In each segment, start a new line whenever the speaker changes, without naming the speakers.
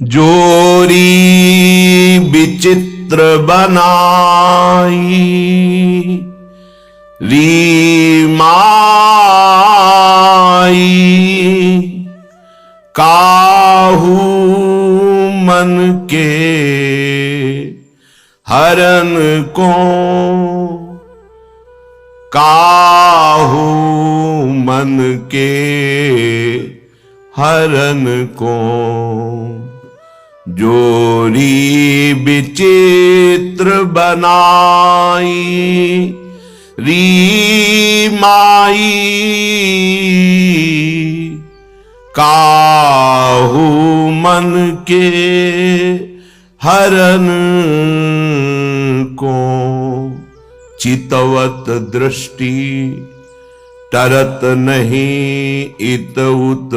जोरी विचित्र बनाई री माई, काहू मन के हरन को, काहू मन के हरन को। जोरी विचित्र बनाई री माई, काहू मन के हरन को। चितवत दृष्टि तरत नहीं इत उत,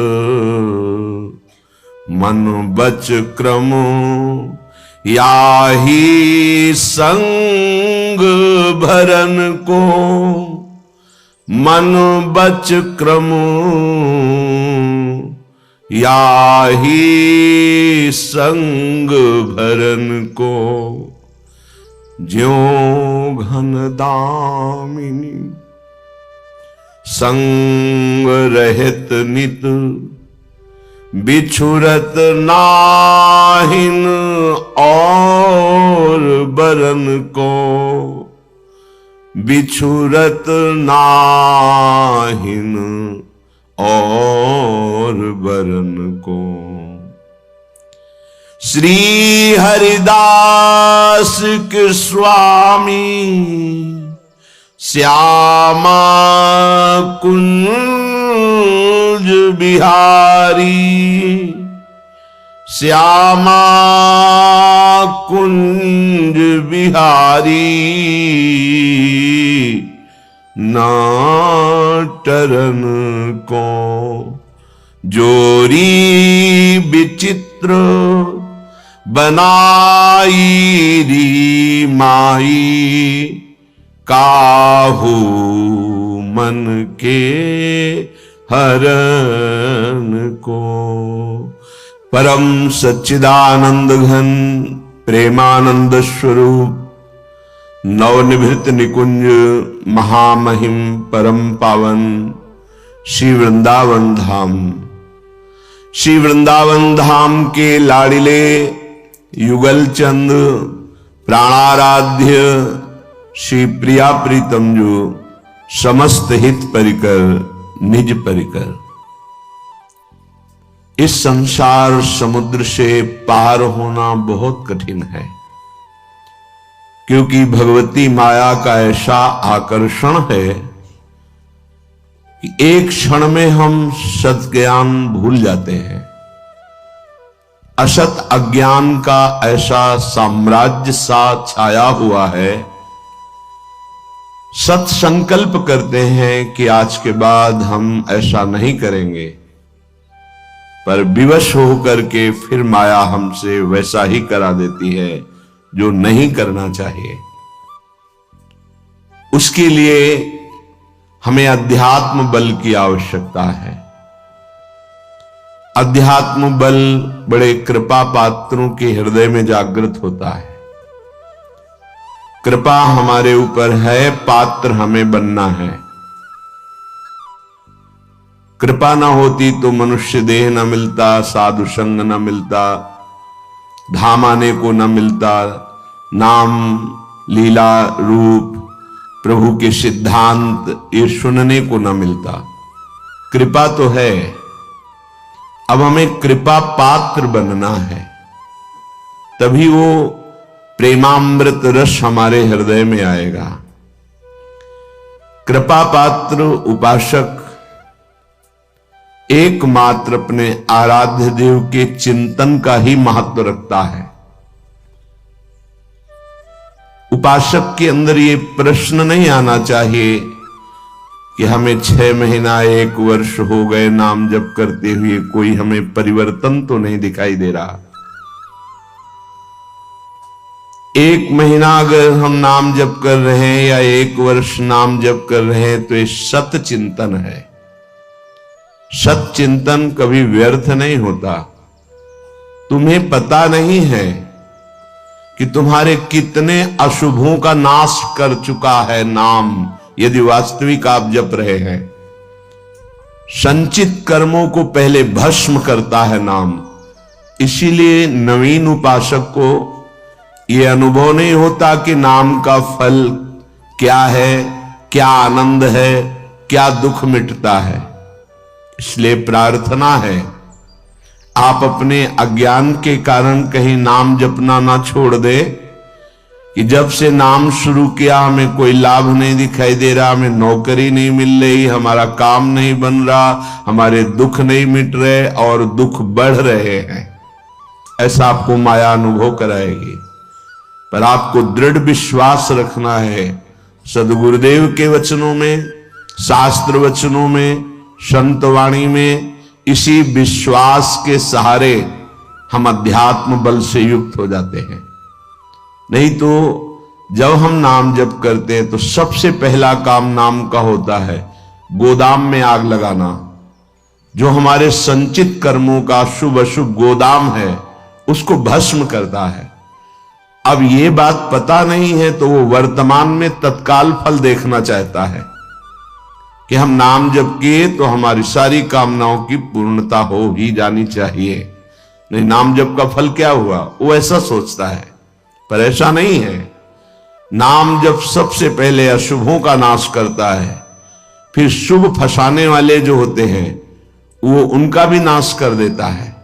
मन बच क्रम याही संग भरन को। मन बच क्रम याही संग भरन को। ज्यों घन दामिनी संग रहित नित, बिछुरत नाहिन और बरन को। बिछुरत नाहिन और बरन को। श्री हरिदास के स्वामी श्यामा कुंज बिहारी, श्यामा कुंज बिहारी, नाटरन को। जोरी विचित्र बनाई री माई, काहू मन के हरन को। परम सच्चिदानंद घन प्रेमानंद स्वरूप नवनिभृत निकुंज महामहिम परम पावन श्री वृंदावन धाम, श्री वृंदावन धाम के लाडिले युगल चंद प्राणाराध्य श्री प्रिया प्रीतम जो समस्त हित परिकर निज परिकर, इस संसार समुद्र से पार होना बहुत कठिन है, क्योंकि भगवती माया का ऐसा आकर्षण है कि एक क्षण में हम सत ज्ञान भूल जाते हैं। असत अज्ञान का ऐसा साम्राज्य सा छाया हुआ है। सत संकल्प करते हैं कि आज के बाद हम ऐसा नहीं करेंगे, पर विवश होकर के फिर माया हमसे वैसा ही करा देती है जो नहीं करना चाहिए। उसके लिए हमें अध्यात्म बल की आवश्यकता है। अध्यात्म बल बड़े कृपा पात्रों के हृदय में जागृत होता है। कृपा हमारे ऊपर है, पात्र हमें बनना है। कृपा ना होती तो मनुष्य देह न मिलता, साधु संग न मिलता, धाम आने को न मिलता, नाम लीला रूप प्रभु के सिद्धांत ये सुनने को न मिलता। कृपा तो है, अब हमें कृपा पात्र बनना है, तभी वो प्रेमामृत रस हमारे हृदय में आएगा। कृपा पात्र उपासक एकमात्र अपने आराध्य देव के चिंतन का ही महत्व रखता है। उपासक के अंदर ये प्रश्न नहीं आना चाहिए कि हमें 6 महीना 1 वर्ष हो गए नाम जप करते हुए, कोई हमें परिवर्तन तो नहीं दिखाई दे रहा। 1 महीना अगर हम नाम जप कर रहे हैं या 1 वर्ष नाम जप कर रहे हैं तो ये सत चिंतन है। सत चिंतन कभी व्यर्थ नहीं होता। तुम्हें पता नहीं है कि तुम्हारे कितने अशुभों का नाश कर चुका है नाम, यदि वास्तविक आप जप रहे हैं। संचित कर्मों को पहले भस्म करता है नाम। इसीलिए नवीन उपासक को यह अनुभव नहीं होता कि नाम का फल क्या है, क्या आनंद है, क्या दुख मिटता है। इसलिए प्रार्थना है आप अपने अज्ञान के कारण कहीं नाम जपना ना छोड़ दे कि जब से नाम शुरू किया हमें कोई लाभ नहीं दिखाई दे रहा, हमें नौकरी नहीं मिल रही, हमारा काम नहीं बन रहा, हमारे दुख नहीं मिट रहे और दुख बढ़ रहे हैं। ऐसा आपको माया अनुभव कराएगी। पर आपको दृढ़ विश्वास रखना है सदगुरुदेव के वचनों में, शास्त्र वचनों में, संत वाणी में। इसी विश्वास के सहारे हम अध्यात्म बल से युक्त हो जाते हैं। नहीं तो जब हम नाम जप करते हैं तो सबसे पहला काम नाम का होता है गोदाम में आग लगाना। जो हमारे संचित कर्मों का शुभ अशुभ गोदाम है उसको भस्म करता है। अब ये बात पता नहीं है तो वो वर्तमान में तत्काल फल देखना चाहता है कि हम नाम जप किए तो हमारी सारी कामनाओं की पूर्णता हो ही जानी चाहिए। नहीं, नाम जप का फल क्या हुआ, वो ऐसा सोचता है। पर ऐसा नहीं है। नाम जप सबसे पहले अशुभों का नाश करता है, फिर शुभ फंसाने वाले जो होते हैं वो उनका भी नाश कर देता है।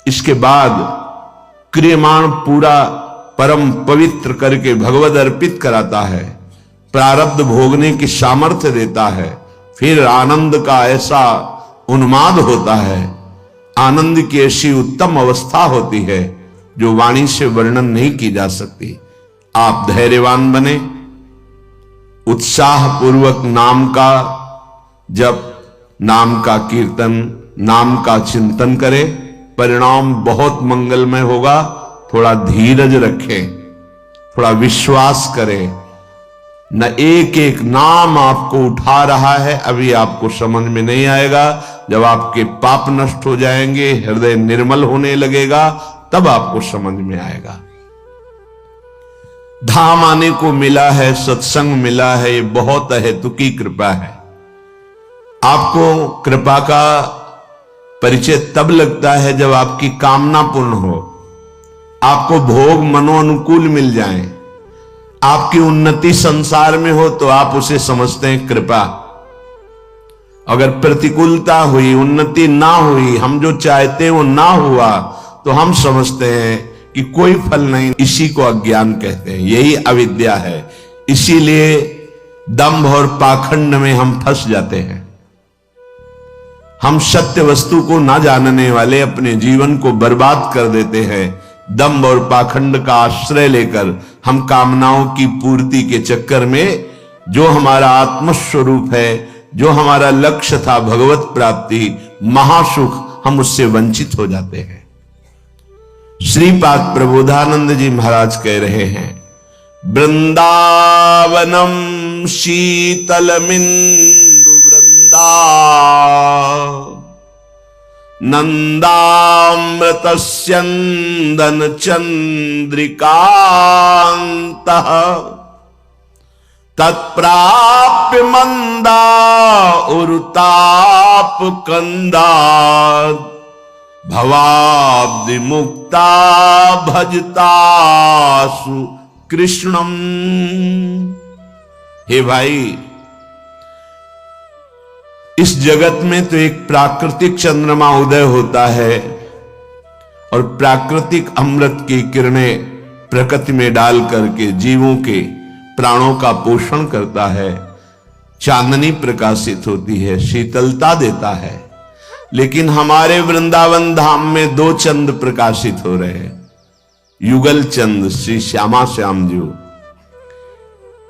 इसके बाद क्रियमाण पूरा परम पवित्र करके भगवद अर्पित कराता है, प्रारब्ध भोगने की सामर्थ्य देता है। फिर आनंद का ऐसा उन्माद होता है, आनंद की ऐसी उत्तम अवस्था होती है जो वाणी से वर्णन नहीं की जा सकती। आप धैर्यवान बने, उत्साह पूर्वक नाम का जप, नाम का कीर्तन, नाम का चिंतन करें। परिणाम बहुत मंगलमय होगा। थोड़ा धीरज रखें, थोड़ा विश्वास करें। न एक एक नाम आपको उठा रहा है, अभी आपको समझ में नहीं आएगा। जब आपके पाप नष्ट हो जाएंगे, हृदय निर्मल होने लगेगा, तब आपको समझ में आएगा। धाम आने को मिला है, सत्संग मिला है, ये बहुत अहेतुकी कृपा है। आपको कृपा का परिचय तब लगता है जब आपकी कामना पूर्ण हो, आपको भोग मनोअनुकूल मिल जाए, आपकी उन्नति संसार में हो तो आप उसे समझते हैं कृपा। अगर प्रतिकूलता हुई, उन्नति ना हुई, हम जो चाहते हैं वो ना हुआ, तो हम समझते हैं कि कोई फल नहीं। इसी को अज्ञान कहते हैं, यही अविद्या है। इसीलिए दंभ और पाखंड में हम फंस जाते हैं। हम सत्य वस्तु को ना जानने वाले अपने जीवन को बर्बाद कर देते हैं। दंभ और पाखंड का आश्रय लेकर हम कामनाओं की पूर्ति के चक्कर में जो हमारा आत्मस्वरूप है, जो हमारा लक्ष्य था भगवत प्राप्ति, महासुख, हम उससे वंचित हो जाते हैं। श्रीपाद प्रबोधानंद जी महाराज कह रहे हैं, वृंदावनम शीतलमिंदु वृंदा नंदामृतस्यंदन चंद्रिकांतः तत्प्राप्य मंदा उरुताप कंदात् भवाब्धि मुक्ता भजतासु कृष्णम। हे भाई, इस जगत में तो एक प्राकृतिक चंद्रमा उदय होता है और प्राकृतिक अमृत की किरणें प्रकृति में डाल करके जीवों के प्राणों का पोषण करता है। चांदनी प्रकाशित होती है, शीतलता देता है। लेकिन हमारे वृंदावन धाम में दो चंद प्रकाशित हो रहे हैं, युगल चंद श्री श्यामा श्याम जी।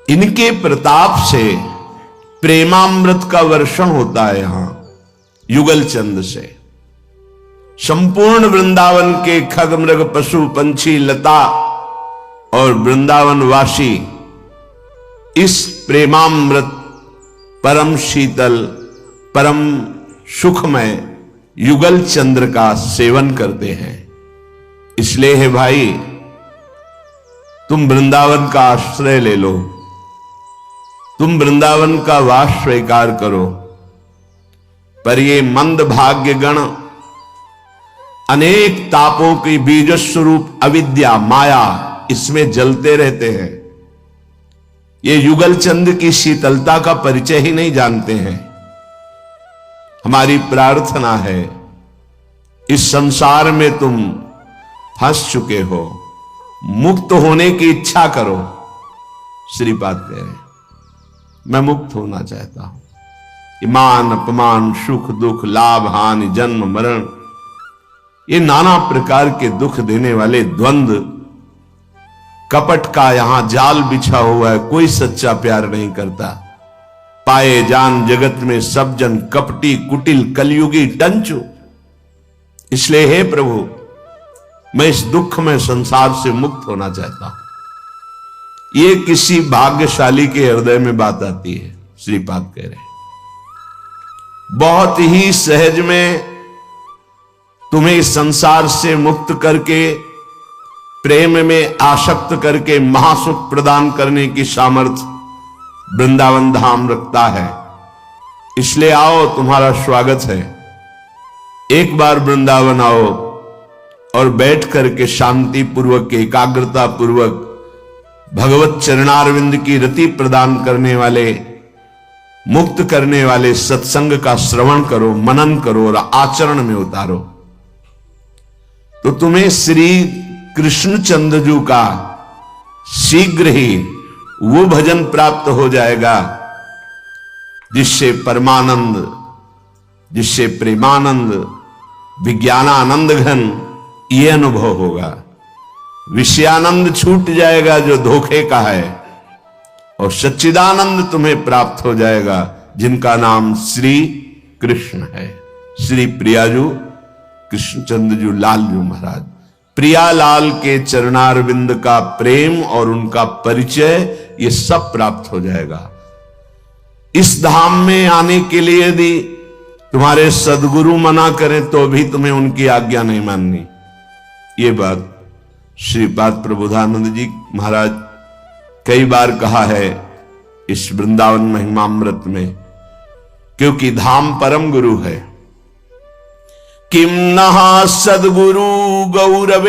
इनके प्रताप से प्रेमामृत का वर्षण होता है। यहां युगल चंद से संपूर्ण वृंदावन के खग मृग पशु पंछी लता और वृंदावन वासी इस प्रेमामृत परम शीतल परम सुखमय युगल चंद्र का सेवन करते हैं। इसलिए है भाई, तुम वृंदावन का आश्रय ले लो, तुम वृंदावन का वास स्वीकार करो। पर ये मंद भाग्य गण अनेक तापों की बीज स्वरूप अविद्या माया इसमें जलते रहते हैं। ये युगल चंद की शीतलता का परिचय ही नहीं जानते हैं। हमारी प्रार्थना है, इस संसार में तुम फंस चुके हो, मुक्त होने की इच्छा करो। श्रीपाद कह रहे, मैं मुक्त होना चाहता हूं। मान अपमान, सुख दुख, लाभ हानि, जन्म मरण, ये नाना प्रकार के दुख देने वाले द्वंद्व, कपट का यहां जाल बिछा हुआ है। कोई सच्चा प्यार नहीं करता। पाए जान जगत में सब जन कपटी, कुटिल, कलयुगी, टंचु। इसलिए हे प्रभु, मैं इस दुख में संसार से मुक्त होना चाहता हूं। ये किसी भाग्यशाली के हृदय में बात आती है। श्रीपाद कह रहे, बहुत ही सहज में तुम्हें इस संसार से मुक्त करके, प्रेम में आसक्त करके महासुख प्रदान करने की सामर्थ्य वृंदावन धाम रखता है। इसलिए आओ, तुम्हारा स्वागत है। एक बार वृंदावन आओ और बैठ करके शांति पूर्वक, एकाग्रता पूर्वक भगवत चरणारविंद की रति प्रदान करने वाले, मुक्त करने वाले सत्संग का श्रवण करो, मनन करो और आचरण में उतारो, तो तुम्हें श्री कृष्णचंद्र का शीघ्र ही वो भजन प्राप्त हो जाएगा जिससे परमानंद, जिससे प्रेमानंद, विज्ञानानंद घन ये अनुभव होगा। विषयानंद छूट जाएगा जो धोखे का है, और सच्चिदानंद तुम्हें प्राप्त हो जाएगा जिनका नाम श्री कृष्ण है। श्री प्रियाजू कृष्णचंद्रजू लालजू महाराज, प्रियालाल के चरणारविंद का प्रेम और उनका परिचय ये सब प्राप्त हो जाएगा। इस धाम में आने के लिए यदि तुम्हारे सदगुरु मना करें तो भी तुम्हें उनकी आज्ञा नहीं माननी। ये बात श्रीपाद प्रबोधानंद जी महाराज कई बार कहा है इस वृंदावन महिमामृत में, क्योंकि धाम परम गुरु है। किम नः सद्गुरु गौरवेन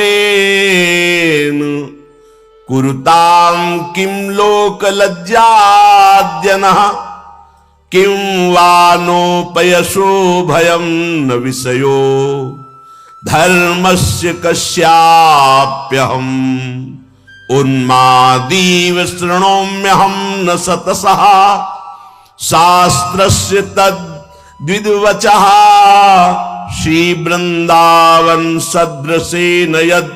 कुरुताम किम लोक लज्जाद्यनः किम वानोपयसो भयम न विषयो धर्मस्य कस्याप्यहम् उन्मादीव शृणोम्यहम् न सतसः शास्त्रस्य तद्विद्वचः श्री वृंदावन सदृशेन यद्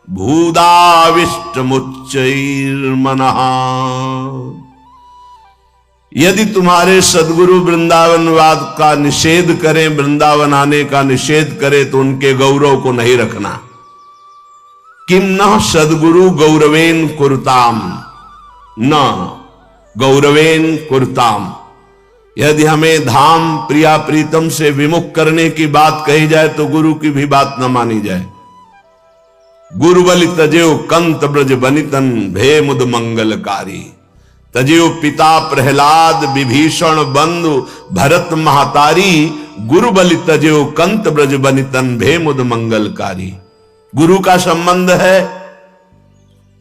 भूदाविष्टमुच्चैर्मनः। यदि तुम्हारे सदगुरु वृंदावनवाद का निषेध करें, वृंदावन आने का निषेध करें, तो उनके गौरव को नहीं रखना। किम न सदगुरु गौरवेन कुरुताम, न गौरवेन कुरुताम। यदि हमें धाम प्रिया प्रीतम से विमुख करने की बात कही जाए तो गुरु की भी बात न मानी जाए। गुरु बलि तजेव कंत ब्रज बनितन भे मुद मंगलकारी। तजेव पिता प्रहलाद विभीषण बंधु भरत महातारी। गुरु बलि तजेव कंत ब्रज बनितन भे मुद मंगलकारी। गुरु का संबंध है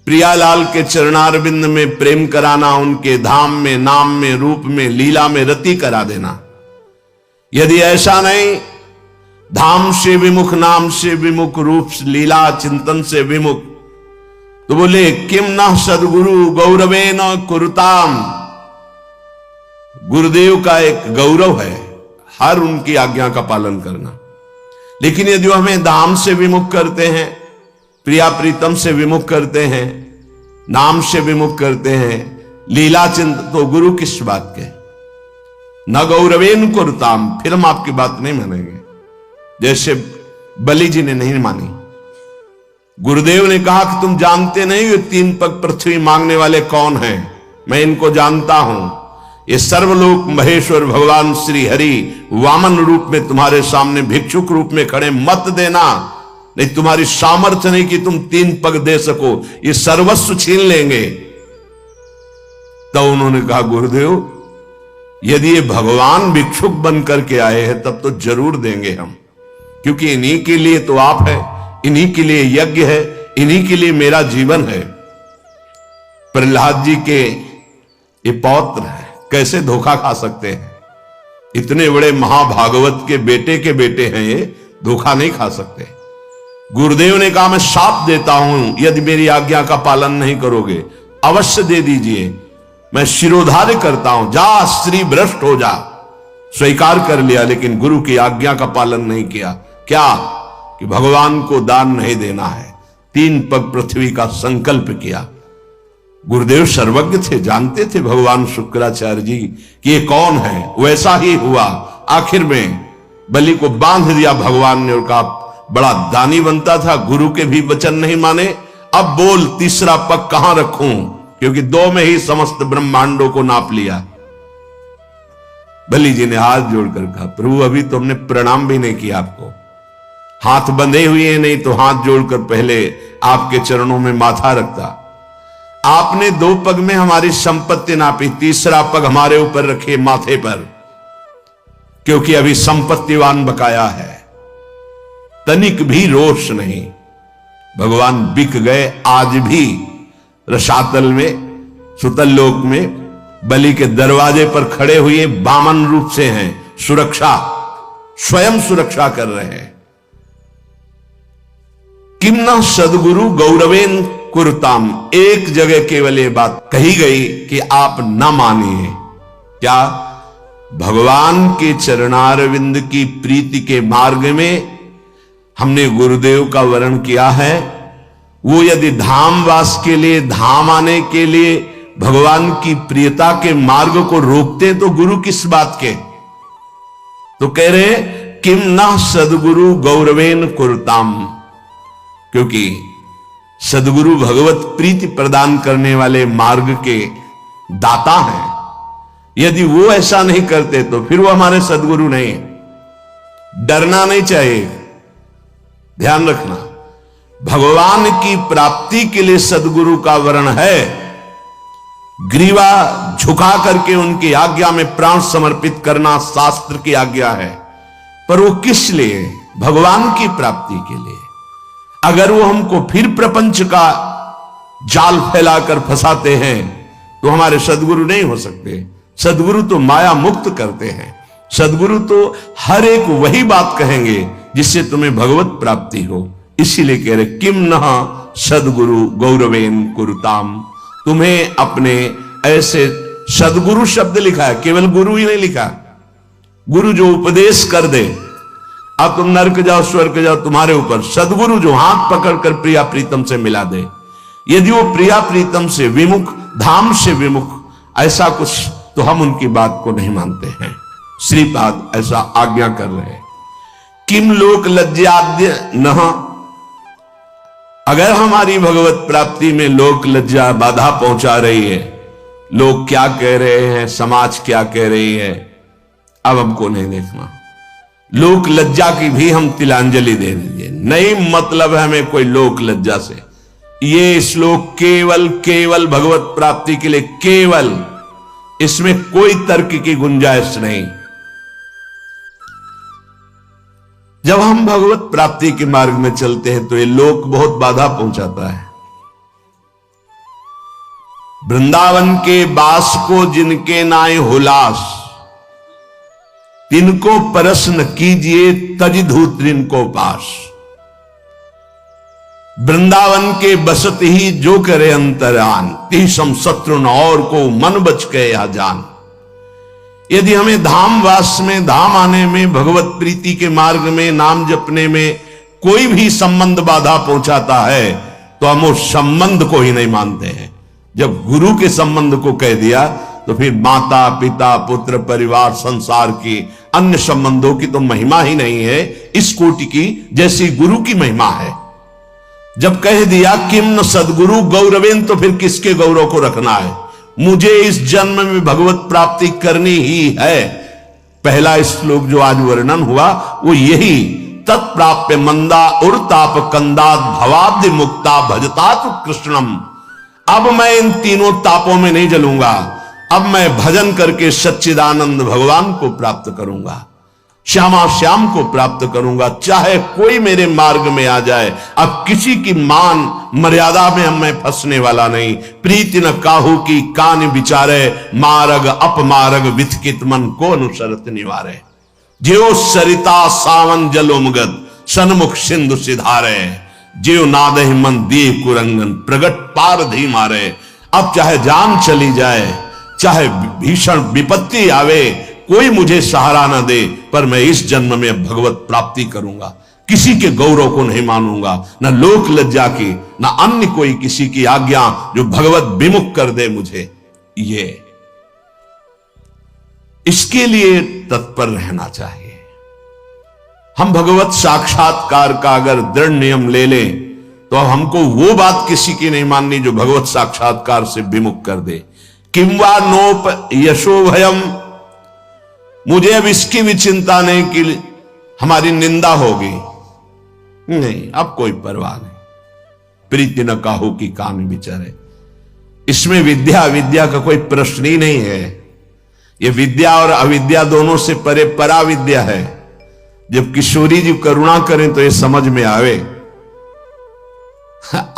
प्रियालाल के चरणारविंद में प्रेम कराना, उनके धाम में, नाम में, रूप में, लीला में रति करा देना। यदि ऐसा नहीं, धाम से विमुख, नाम से विमुख, रूप लीला चिंतन से विमुख, तो बोले किम न सदगुरु गौरवेन कुरुताम। गुरुदेव का एक गौरव है हर उनकी आज्ञा का पालन करना। लेकिन यदि हमें धाम से विमुख करते हैं, प्रिया प्रीतम से विमुख करते हैं, नाम से विमुख करते हैं, लीला चिंत, तो गुरु किस बात के? न गौरवेन कुरुताम। फिर हम आपकी बात नहीं मानेंगे, जैसे बलि जी ने नहीं मानी। गुरुदेव ने कहा कि तुम जानते नहीं ये 3 पग पृथ्वी मांगने वाले कौन हैं, मैं इनको जानता हूं। ये सर्वलोक महेश्वर भगवान श्री हरि वामन रूप में तुम्हारे सामने भिक्षुक रूप में खड़े, मत देना नहीं तुम्हारी सामर्थ्य नहीं कि तुम 3 पग दे सको, ये सर्वस्व छीन लेंगे। तब उन्होंने कहा गुरुदेव यदि ये भगवान भिक्षुक बन करके आए हैं तब तो जरूर देंगे हम, क्योंकि इन्हीं के लिए तो आप है, इन्हीं के लिए यज्ञ है, इन्हीं के लिए मेरा जीवन है। प्रहलाद जी के ये पौत्र है, कैसे धोखा खा सकते हैं? इतने बड़े महाभागवत के बेटे हैं, ये धोखा नहीं खा सकते। गुरुदेव ने कहा मैं शाप देता हूं, यदि मेरी आज्ञा का पालन नहीं करोगे अवश्य दे दीजिए, मैं शिरोधार्य करता हूं, जा स्त्री भ्रष्ट हो जा। स्वीकार कर लिया, लेकिन गुरु की आज्ञा का पालन नहीं किया। क्या कि भगवान को दान नहीं देना है, 3 पग पृथ्वी का संकल्प किया। गुरुदेव सर्वज्ञ थे, जानते थे भगवान शुक्राचार्य जी कि ये कौन है। वैसा ही हुआ, आखिर में बलि को बांध दिया भगवान ने और कहा बड़ा दानी बनता था, गुरु के भी वचन नहीं माने, अब बोल तीसरा पग कहां रखूं, क्योंकि 2 में ही समस्त ब्रह्मांडों को नाप लिया। बलि जी ने हाथ जोड़कर कहा प्रभु अभी तो हमने प्रणाम भी नहीं किया आपको, हाथ बंधे हुए हैं, नहीं तो हाथ जोड़कर पहले आपके चरणों में माथा रखता। आपने 2 पग में हमारी संपत्ति नापी, तीसरा पग हमारे ऊपर रखे माथे पर, क्योंकि अभी संपत्तिवान बकाया है। तनिक भी रोष नहीं, भगवान बिक गए। आज भी रसातल में, सुतल लोक में बलि के दरवाजे पर खड़े हुए वामन रूप से हैं, सुरक्षा, स्वयं सुरक्षा कर रहे हैं। किम न सदगुरु गौरवेन कुरुताम, एक जगह केवल ये बात कही गई कि आप न मानिए। क्या? भगवान के चरणारविंद की प्रीति के मार्ग में हमने गुरुदेव का वर्ण किया है। वो यदि धाम वास के लिए, धाम आने के लिए भगवान की प्रियता के मार्ग को रोकते तो गुरु किस बात के? तो कह रहे किम न सदगुरु गौरवेन कुरुताम, क्योंकि सदगुरु भगवत प्रीति प्रदान करने वाले मार्ग के दाता हैं। यदि वो ऐसा नहीं करते तो फिर वो हमारे सदगुरु नहीं। डरना नहीं चाहिए, ध्यान रखना, भगवान की प्राप्ति के लिए सदगुरु का वर्ण है। ग्रीवा झुका करके उनकी आज्ञा में प्राण समर्पित करना शास्त्र की आज्ञा है, पर वो किस लिए? भगवान की प्राप्ति के लिए। अगर वो हमको फिर प्रपंच का जाल फैलाकर फंसाते हैं तो हमारे सदगुरु नहीं हो सकते। सदगुरु तो माया मुक्त करते हैं। सदगुरु तो हर एक वही बात कहेंगे जिससे तुम्हें भगवत प्राप्ति हो। इसीलिए कह रहे किम न सदगुरु गौरवेन कुरुताम, तुम्हें अपने ऐसे सदगुरु शब्द लिखा है, केवल गुरु ही नहीं लिखा। गुरु जो उपदेश कर दे, अब तुम नरक जाओ स्वर्ग जाओ तुम्हारे ऊपर। सदगुरु जो हाथ पकड़कर प्रिया प्रीतम से मिला दे, यदि वो प्रिया प्रीतम से विमुख, धाम से विमुख, ऐसा कुछ तो हम उनकी बात को नहीं मानते हैं। श्रीपाद ऐसा आज्ञा कर रहे हैं। किम लोक लज्जाद्य नह, अगर हमारी भगवत प्राप्ति में लोक लज्जा बाधा पहुंचा रही है, लोग क्या कह रहे हैं, समाज क्या कह रही है, अब हमको नहीं देखना। लोक लज्जा की भी हम तिलांजलि दे दीजिए, नहीं मतलब है हमें कोई लोक लज्जा से। ये श्लोक केवल केवल भगवत प्राप्ति के लिए, केवल, इसमें कोई तर्क की गुंजाइश नहीं। जब हम भगवत प्राप्ति के मार्ग में चलते हैं तो ये लोक बहुत बाधा पहुंचाता है। वृंदावन के बास को जिनके नाय हुलास, तिनको परस न कीजिए तज धूत्रिन को पास। वृंदावन के बसत ही जो करे अंतरान, तीसम शत्रु न और को मन बच के या जान। यदि हमें धाम वास में, धाम आने में, भगवत प्रीति के मार्ग में, नाम जपने में कोई भी संबंध बाधा पहुंचाता है तो हम उस संबंध को ही नहीं मानते हैं। जब गुरु के संबंध को कह दिया तो फिर माता पिता पुत्र परिवार संसार की अन्य संबंधों की तो महिमा ही नहीं है इस कोटि की जैसी गुरु की महिमा है। जब कह दिया किम न सदगुरु गौरवेन, तो फिर किसके गौरव को रखना है? मुझे इस जन्म में भगवत प्राप्ति करनी ही है। पहला श्लोक जो आज वर्णन हुआ वो यही तत्प्राप्य मंदा उर्ताप कंदात भवाब्धि मुक्ता भजतात कृष्णम। अब मैं इन तीनों तापों में नहीं जलूंगा, अब मैं भजन करके सच्चिदानंद भगवान को प्राप्त करूंगा, श्यामा श्याम को प्राप्त करूंगा, चाहे कोई मेरे मार्ग में आ जाए। अब किसी की मान मर्यादा में मैं फंसने वाला नहीं। प्रीति न काहू की कान विचारे, मार्ग अपमार्ग विथकित मन को अनुसरत निवारे। ज्यो सरिता सावन जलोमगत सन्मुख सिंधु सिधारे, ज्यो नादहि मन दिए कुरंगन प्रगट पार धी मारे। अब चाहे जान चली जाए, चाहे भीषण विपत्ति आवे, कोई मुझे सहारा न दे, पर मैं इस जन्म में भगवत प्राप्ति करूंगा। किसी के गौरव को नहीं मानूंगा, न लोक लज्जा की, न अन्य कोई किसी की आज्ञा जो भगवत विमुख कर दे मुझे। ये इसके लिए तत्पर रहना चाहिए। हम भगवत साक्षात्कार का अगर दृढ़ नियम ले लें तो हमको वो बात किसी की नहीं माननी जो भगवत साक्षात्कार से विमुख कर दे। किंवा नोप यशो भयम, मुझे अब इसकी भी चिंता नहीं कि हमारी निंदा होगी, नहीं, अब कोई परवाह नहीं। प्रीति न काहू की कान विचारे। इसमें विद्या अविद्या का कोई प्रश्न ही नहीं है। यह विद्या और अविद्या दोनों से परे परा विद्या है। जब किशोरी जी करुणा करें तो ये समझ में आवे।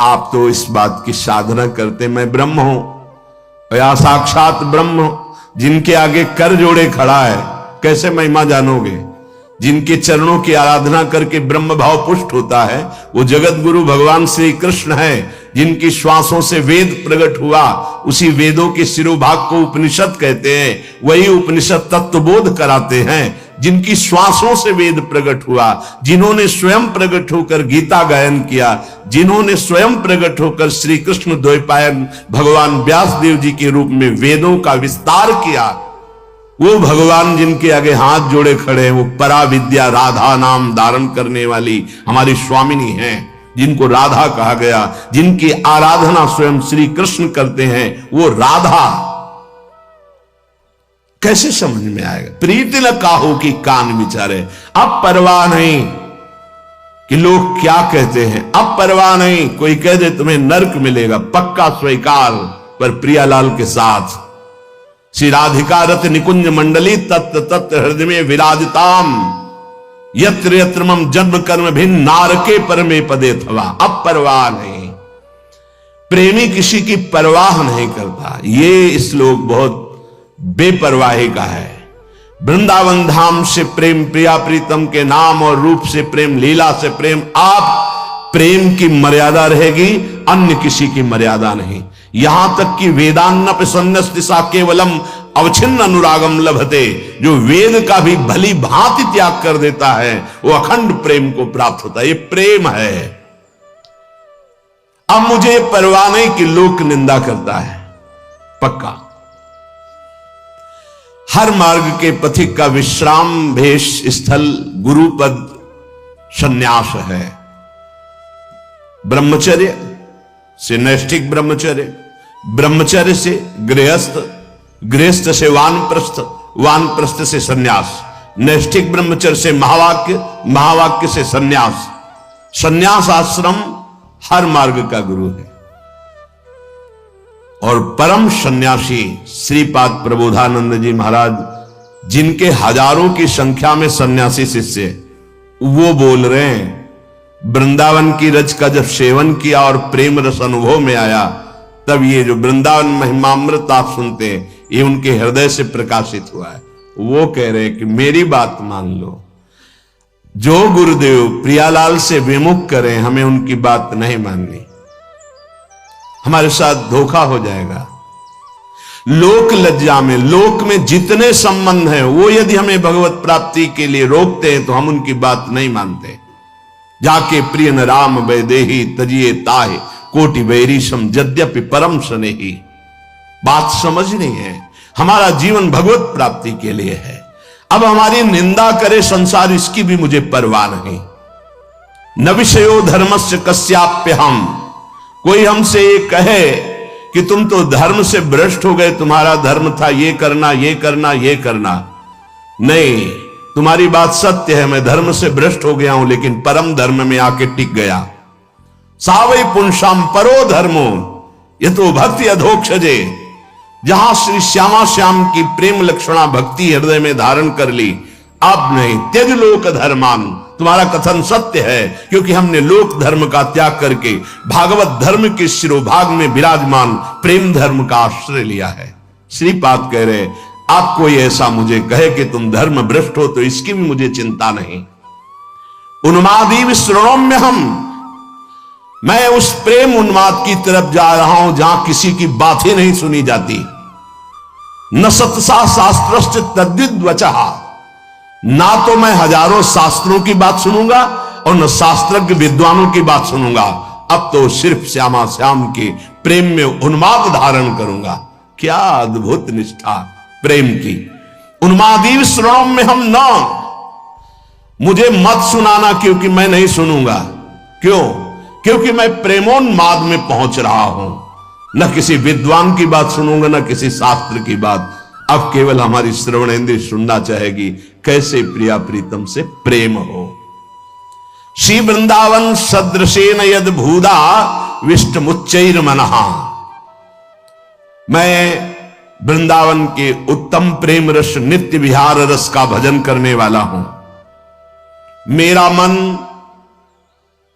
आप तो इस बात की साधना करते मैं ब्रह्म हूं, या साक्षात ब्रह्म जिनके आगे कर जोड़े खड़ा है, कैसे महिमा जानोगे? जिनके चरणों की आराधना करके ब्रह्म भाव पुष्ट होता है, वो जगत गुरु भगवान श्री कृष्ण है। जिनकी श्वासों से वेद प्रकट हुआ, उसी वेदों के शिरोभाग को उपनिषद कहते हैं। वही उपनिषद तत्वबोध कराते हैं। जिनकी श्वासों से वेद प्रकट हुआ, जिन्होंने स्वयं प्रकट होकर गीता गायन किया, जिन्होंने स्वयं प्रकट होकर श्री कृष्ण द्वैपायन भगवान व्यास देव जी के रूप में वेदों का विस्तार किया, वो भगवान जिनके आगे हाथ जोड़े खड़े हैं, वो परा विद्या राधा नाम धारण करने वाली हमारी स्वामिनी हैं, जिनको राधा कहा गया, जिनकी आराधना स्वयं श्री कृष्ण करते हैं, वो राधा। कैसे समझ में आएगा? प्रीति न काहू की कान विचारे। अब परवाह नहीं कि लोग क्या कहते हैं, अब परवाह नहीं कोई कह दे तुम्हें नरक मिलेगा, पक्का स्वीकार। पर प्रियालाल के साथ श्री राधिका रथ निकुंज मंडली तत्त तत्त हृदय में विराजताम, यत्र यत्र मम जन्म कर्म भिन्न नारके परमे पदे थवा। अब परवाह नहीं, प्रेमी किसी की परवाह नहीं करता। ये श्लोक बहुत बेपरवाही का है। वृंदावन धाम से प्रेम, प्रिया प्रीतम के नाम और रूप से प्रेम, लीला से प्रेम। आप प्रेम की मर्यादा रहेगी, अन्य किसी की मर्यादा नहीं। यहां तक कि वेदान्नप सन्नस्तिसा केवलम अवच्छिन्न अनुरागम लभते, जो वेद का भी भली भांति त्याग कर देता है, वो अखंड प्रेम को प्राप्त होता है। ये प्रेम है। अब मुझे परवाह नहीं कि लोक निंदा करता है, पक्का। हर मार्ग के पथिक का विश्राम भेष स्थल गुरुपद संन्यास है। ब्रह्मचर्य से नैष्ठिक ब्रह्मचर्य, ब्रह्मचर्य से गृहस्थ, गृहस्थ से वानप्रस्थ, वानप्रस्थ से सन्यास, नैष्ठिक ब्रह्मचर्य से महावाक्य, महावाक्य से सन्यास। सन्यास आश्रम हर मार्ग का गुरु है। और परम सन्यासी श्रीपाद प्रबोधानंद जी महाराज, जिनके हजारों की संख्या में सन्यासी शिष्य, वो बोल रहे हैं वृंदावन की रज का जब सेवन किया और प्रेम रस अनुभव में आया, तब ये जो वृंदावन महिमामृत आप सुनते हैं, ये उनके हृदय से प्रकाशित हुआ है। वो कह रहे हैं कि मेरी बात मान लो, जो गुरुदेव प्रियालाल से विमुख करें, हमें उनकी बात नहीं माननी, हमारे साथ धोखा हो जाएगा। लोक लज्जा में, लोक में जितने संबंध हैं, वो यदि हमें भगवत प्राप्ति के लिए रोकते हैं तो हम उनकी बात नहीं मानते। जाके प्रिय न राम वैदेही तजिए ताहे कोटि वैरी सम यद्यपि परम स्नेही। बात समझनी है, हमारा जीवन भगवत प्राप्ति के लिए है। अब हमारी निंदा करे संसार, इसकी भी मुझे परवाह नहीं। न विषयो धर्मस्य कस्याप्य हम, कोई हमसे ये कहे कि तुम तो धर्म से भ्रष्ट हो गए, तुम्हारा धर्म था ये करना, ये करना, ये करना, नहीं, तुम्हारी बात सत्य है, मैं धर्म से भ्रष्ट हो गया हूं, लेकिन परम धर्म में आके टिक गया। सावै पुंसाम परो धर्मो ये तो भक्ति अधोक्षजे। जहां श्री श्यामा श्याम की प्रेम लक्षणा भक्ति हृदय में धारण कर ली, अब नहीं त्यज लोक धर्मान। तुम्हारा कथन सत्य है, क्योंकि हमने लोक धर्म का त्याग करके भागवत धर्म के शिरोभाग में विराजमान प्रेम धर्म का आश्रय लिया है। श्रीपाद कह रहे, आप कोई ऐसा मुझे कहे कि तुम धर्म भ्रष्ट हो तो इसकी भी मुझे चिंता नहीं। उन्मादी श्रणोम्य हम, मैं उस प्रेम उन्माद की तरफ जा रहा हूं जहां किसी की बात ही नहीं सुनी जाती। न सतसा शास्त्रश्च तद्विद वचः, ना तो मैं हजारों शास्त्रों की बात सुनूंगा और न शास्त्रज्ञ विद्वानों की बात सुनूंगा। अब तो सिर्फ श्यामा श्याम के प्रेम में उन्माद धारण करूंगा। क्या अद्भुत निष्ठा प्रेम की। उन्मादीव श्रणों में हम न, मुझे मत सुनाना क्योंकि मैं नहीं सुनूंगा। क्यों? क्योंकि मैं प्रेमोन्माद में पहुंच रहा हूं। न किसी विद्वान की बात सुनूंगा, न किसी शास्त्र की बात। अब केवल हमारी श्रवण इंद्रिय सुनना चाहेगी कैसे प्रिया प्रीतम से प्रेम हो। श्री वृंदावन सदृशेन यद भूदा विष्टमुच्चैर मनहा, मैं वृंदावन के उत्तम प्रेम रस नित्य विहार रस का भजन करने वाला हूं। मेरा मन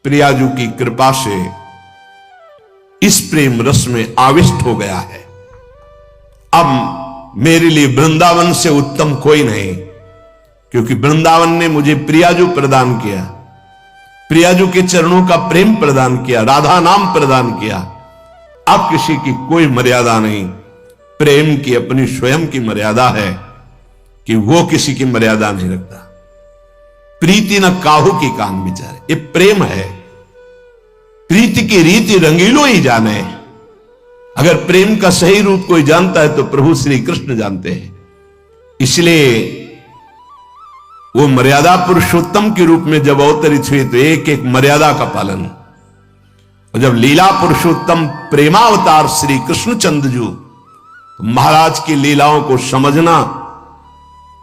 प्रियाजू की कृपा से इस प्रेम रस में आविष्ट हो गया है। अब मेरे लिए वृंदावन से उत्तम कोई नहीं, क्योंकि वृंदावन ने मुझे प्रियाजू प्रदान किया, प्रियाजू के चरणों का प्रेम प्रदान किया, राधा नाम प्रदान किया। अब किसी की कोई मर्यादा नहीं। प्रेम की अपनी स्वयं की मर्यादा है कि वो किसी की मर्यादा नहीं रखता। प्रीति न काहू की कान बिचारे, ये प्रेम है। प्रीति की रीति रंगीलो ही जाने। अगर प्रेम का सही रूप कोई जानता है तो प्रभु श्री कृष्ण जानते हैं। इसलिए वो मर्यादा पुरुषोत्तम के रूप में जब अवतरित हुए तो एक एक मर्यादा का पालन। और जब लीला पुरुषोत्तम प्रेमावतार श्री कृष्ण चंद्रजू, तो महाराज की लीलाओं को समझना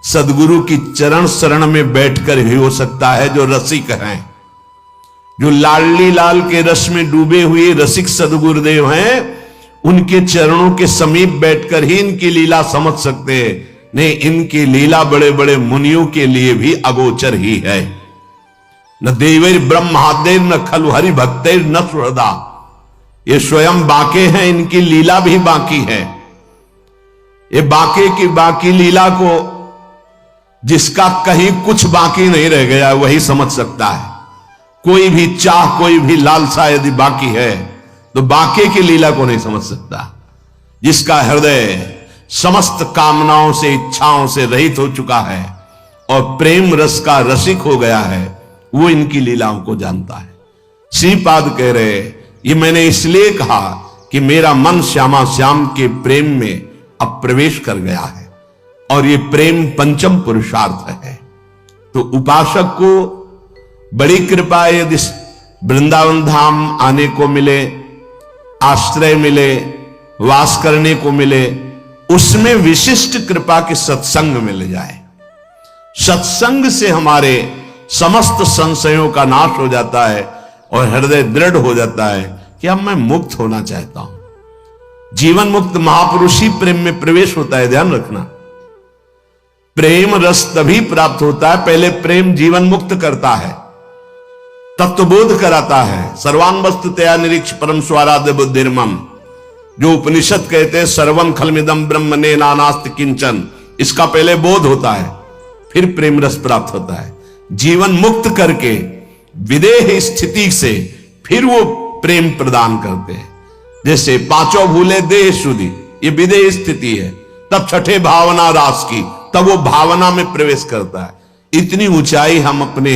सदगुरु की चरण शरण में बैठकर ही हो सकता है। जो रसिक हैं, जो लाडली लाल के रस में डूबे हुए रसिक सदगुरुदेव हैं, उनके चरणों के समीप बैठकर ही इनकी लीला समझ सकते हैं। नहीं, इनकी लीला बड़े बड़े मुनियों के लिए भी अगोचर ही है। न देवैर ब्रह्मादेर न खलु हरि भक्तैर न सुहृदा, ये स्वयं बाके हैं, इनकी लीला भी बाकी है। ये बाके की बाकी लीला को जिसका कहीं कुछ बाकी नहीं रह गया वही समझ सकता है। कोई भी चाह, कोई भी लालसा यदि बाकी है तो बाके की लीला को नहीं समझ सकता। जिसका हृदय समस्त कामनाओं से इच्छाओं से रहित हो चुका है और प्रेम रस का रसिक हो गया है, वो इनकी लीलाओं को जानता है। श्रीपाद कह रहे, ये मैंने इसलिए कहा कि मेरा मन श्यामा श्याम के प्रेम में अब प्रवेश कर गया है और ये प्रेम पंचम पुरुषार्थ है। तो उपासक को बड़ी कृपा है यदि वृंदावन धाम आने को मिले, आश्रय मिले, वास करने को मिले, उसमें विशिष्ट कृपा के सत्संग मिल जाए। सत्संग से हमारे समस्त संशयों का नाश हो जाता है और हृदय दृढ़ हो जाता है कि अब मैं मुक्त होना चाहता हूं। जीवन मुक्त महापुरुष ही प्रेम में प्रवेश होता है, ध्यान रखना। प्रेम रस तभी प्राप्त होता है, पहले प्रेम जीवन मुक्त करता है, तत्वबोध कराता है। सर्वान वस्तुतया निरीक्ष परम स्वाराध्य बुद्धिर्मम, जो उपनिषद कहते हैं सर्वम खलमिदम ब्रह्मणे नानास्ति किंचन, इसका पहले बोध होता है, फिर प्रेम रस प्राप्त होता है। जीवन मुक्त करके विदेह स्थिति से फिर वो प्रेम प्रदान करते हैं। जैसे पांचों भूले देह शुद्धि, ये विदेह स्थिति है। तब छठे भावना रास की, तब वो भावना में प्रवेश करता है। इतनी ऊंचाई हम अपने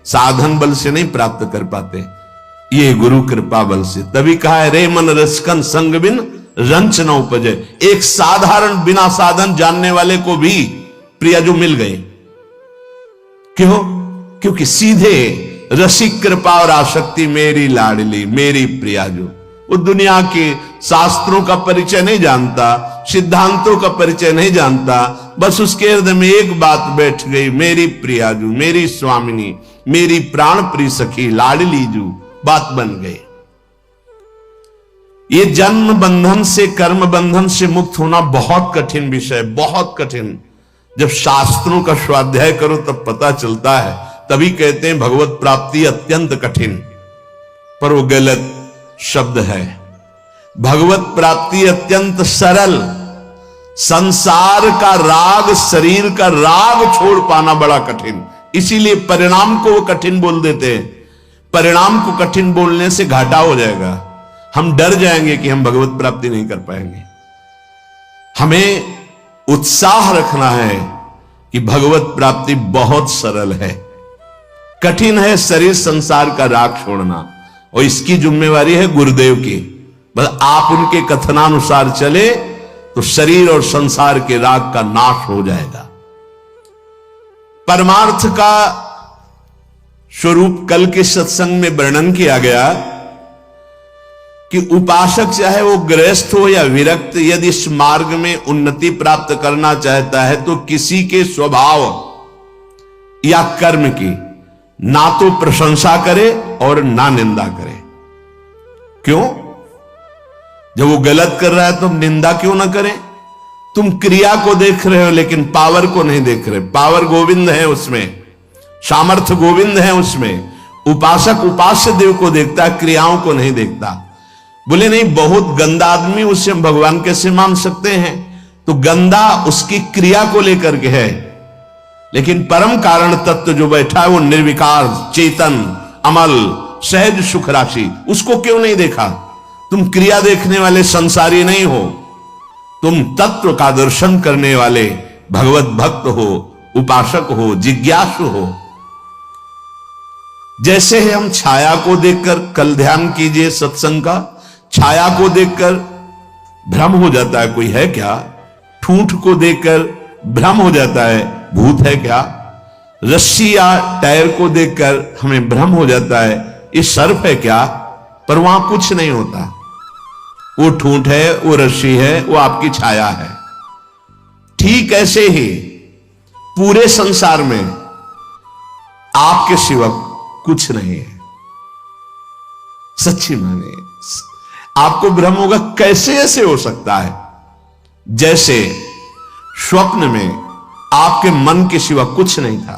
साधन बल से नहीं प्राप्त कर पाते, ये गुरु कृपा बल से। तभी कहा है रे मन रसकन संग बिन रंच न उपजे। एक साधारण बिना साधन जानने वाले को भी प्रियाजू मिल गए। क्यों? क्योंकि सीधे रसिक कृपा और आसक्ति मेरी लाडली मेरी प्रियाजू, वो दुनिया के शास्त्रों का परिचय नहीं जानता, सिद्धांतों का परिचय नहीं जानता, बस उसके हृदय में एक बात बैठ गई, मेरी प्रियाजू, मेरी स्वामिनी, मेरी प्राण प्रिय सखी, लाडली जू, बात बन गई। ये जन्म बंधन से, कर्म बंधन से मुक्त होना बहुत कठिन विषय, बहुत कठिन। जब शास्त्रों का स्वाध्याय करो तब पता चलता है, तभी कहते हैं भगवत प्राप्ति अत्यंत कठिन, पर वो गलत शब्द है। भगवत प्राप्ति अत्यंत सरल। संसार का राग, शरीर का राग छोड़ पाना बड़ा कठिन, इसीलिए परिणाम को वो कठिन बोल देते हैं। परिणाम को कठिन बोलने से घाटा हो जाएगा, हम डर जाएंगे कि हम भगवत प्राप्ति नहीं कर पाएंगे। हमें उत्साह रखना है कि भगवत प्राप्ति बहुत सरल है। कठिन है शरीर संसार का राग छोड़ना, और इसकी जिम्मेवारी है गुरुदेव की। बस आप उनके कथनानुसार चले तो शरीर और संसार के राग का नाश हो जाएगा। परमार्थ का स्वरूप कल के सत्संग में वर्णन किया गया कि उपासक चाहे वो गृहस्थ हो या विरक्त, यदि इस मार्ग में उन्नति प्राप्त करना चाहता है तो किसी के स्वभाव या कर्म की ना तो प्रशंसा करे और ना निंदा करे। क्यों? जब वो गलत कर रहा है तो निंदा क्यों ना करें? तुम क्रिया को देख रहे हो लेकिन पावर को नहीं देख रहे। पावर गोविंद है उसमें, सामर्थ्य गोविंद है उसमें। उपासक उपास्य देव को देखता है, क्रियाओं को नहीं देखता। बोले नहीं, बहुत गंदा आदमी, उससे हम भगवान कैसे मान सकते हैं? तो गंदा उसकी क्रिया को लेकर के है, लेकिन परम कारण तत्व जो बैठा है वो निर्विकार, चेतन, अमल, सहज सुख राशि, उसको क्यों नहीं देखा? तुम क्रिया देखने वाले संसारी नहीं हो, तुम तत्व का दर्शन करने वाले भगवत भक्त हो, उपासक हो, जिज्ञासु हो। जैसे है हम छाया को देखकर, कल ध्यान कीजिए सत्संग का, छाया को देखकर भ्रम हो जाता है कोई है क्या, ठूंठ को देखकर भ्रम हो जाता है भूत है क्या, रस्सी या टायर को देखकर हमें भ्रम हो जाता है ये सर्प है क्या, पर वहां कुछ नहीं होता। वो ठूंठ है, वो रस्सी है, वो आपकी छाया है। ठीक ऐसे ही पूरे संसार में आपके सिवा कुछ नहीं है। सच्ची माने आपको भ्रम होगा, कैसे ऐसे हो सकता है? जैसे स्वप्न में आपके मन के सिवा कुछ नहीं था,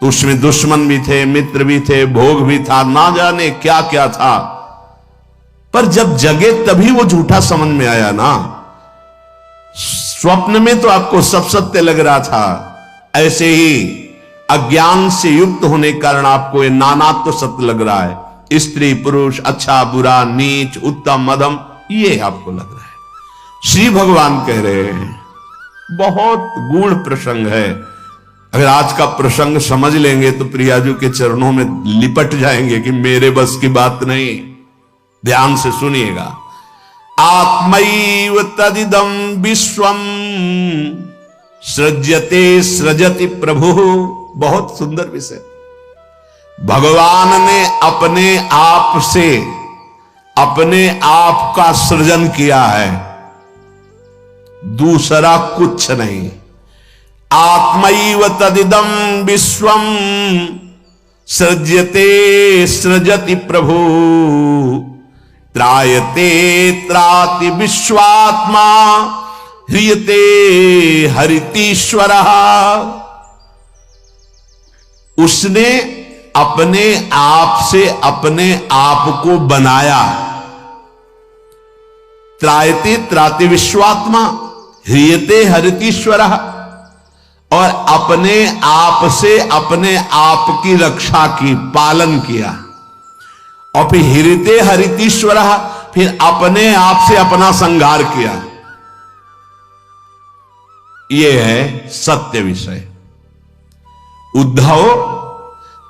तो उसमें दुश्मन भी थे, मित्र भी थे, भोग भी था, ना जाने क्या क्या था, पर जब जगे तभी वो झूठा समझ में आया ना। स्वप्न में तो आपको सब सत्य लग रहा था, ऐसे ही अज्ञान से युक्त होने के कारण आपको ये नानात्व तो सत्य लग रहा है। स्त्री पुरुष, अच्छा बुरा, नीच उत्तम मध्यम, ये आपको लग रहा है। श्री भगवान कह रहे हैं, बहुत गूढ़ प्रसंग है। अगर आज का प्रसंग समझ लेंगे तो प्रियाजू के चरणों में लिपट जाएंगे कि मेरे बस की बात नहीं। ध्यान से सुनिएगा। आत्मैव तदिदं विश्वम सृज्यते सृजति प्रभु। बहुत सुंदर विषय। भगवान ने अपने आप से अपने आप का सृजन किया है, दूसरा कुछ नहीं। आत्मैव तदिदं विश्वम सृज्यते सृजति प्रभु। त्रायते त्राति विश्वात्मा ह्रियते हरितीश्वरः। उसने अपने आप से अपने आप को बनाया। त्रायते त्राति विश्वात्मा ह्रियते हरितीश्वरः, और अपने आप से अपने आप की रक्षा की, पालन किया। और फिर ह्रियते हरितीश्वरः, फिर अपने आप से अपना संहार किया। यह है सत्य विषय। उद्धव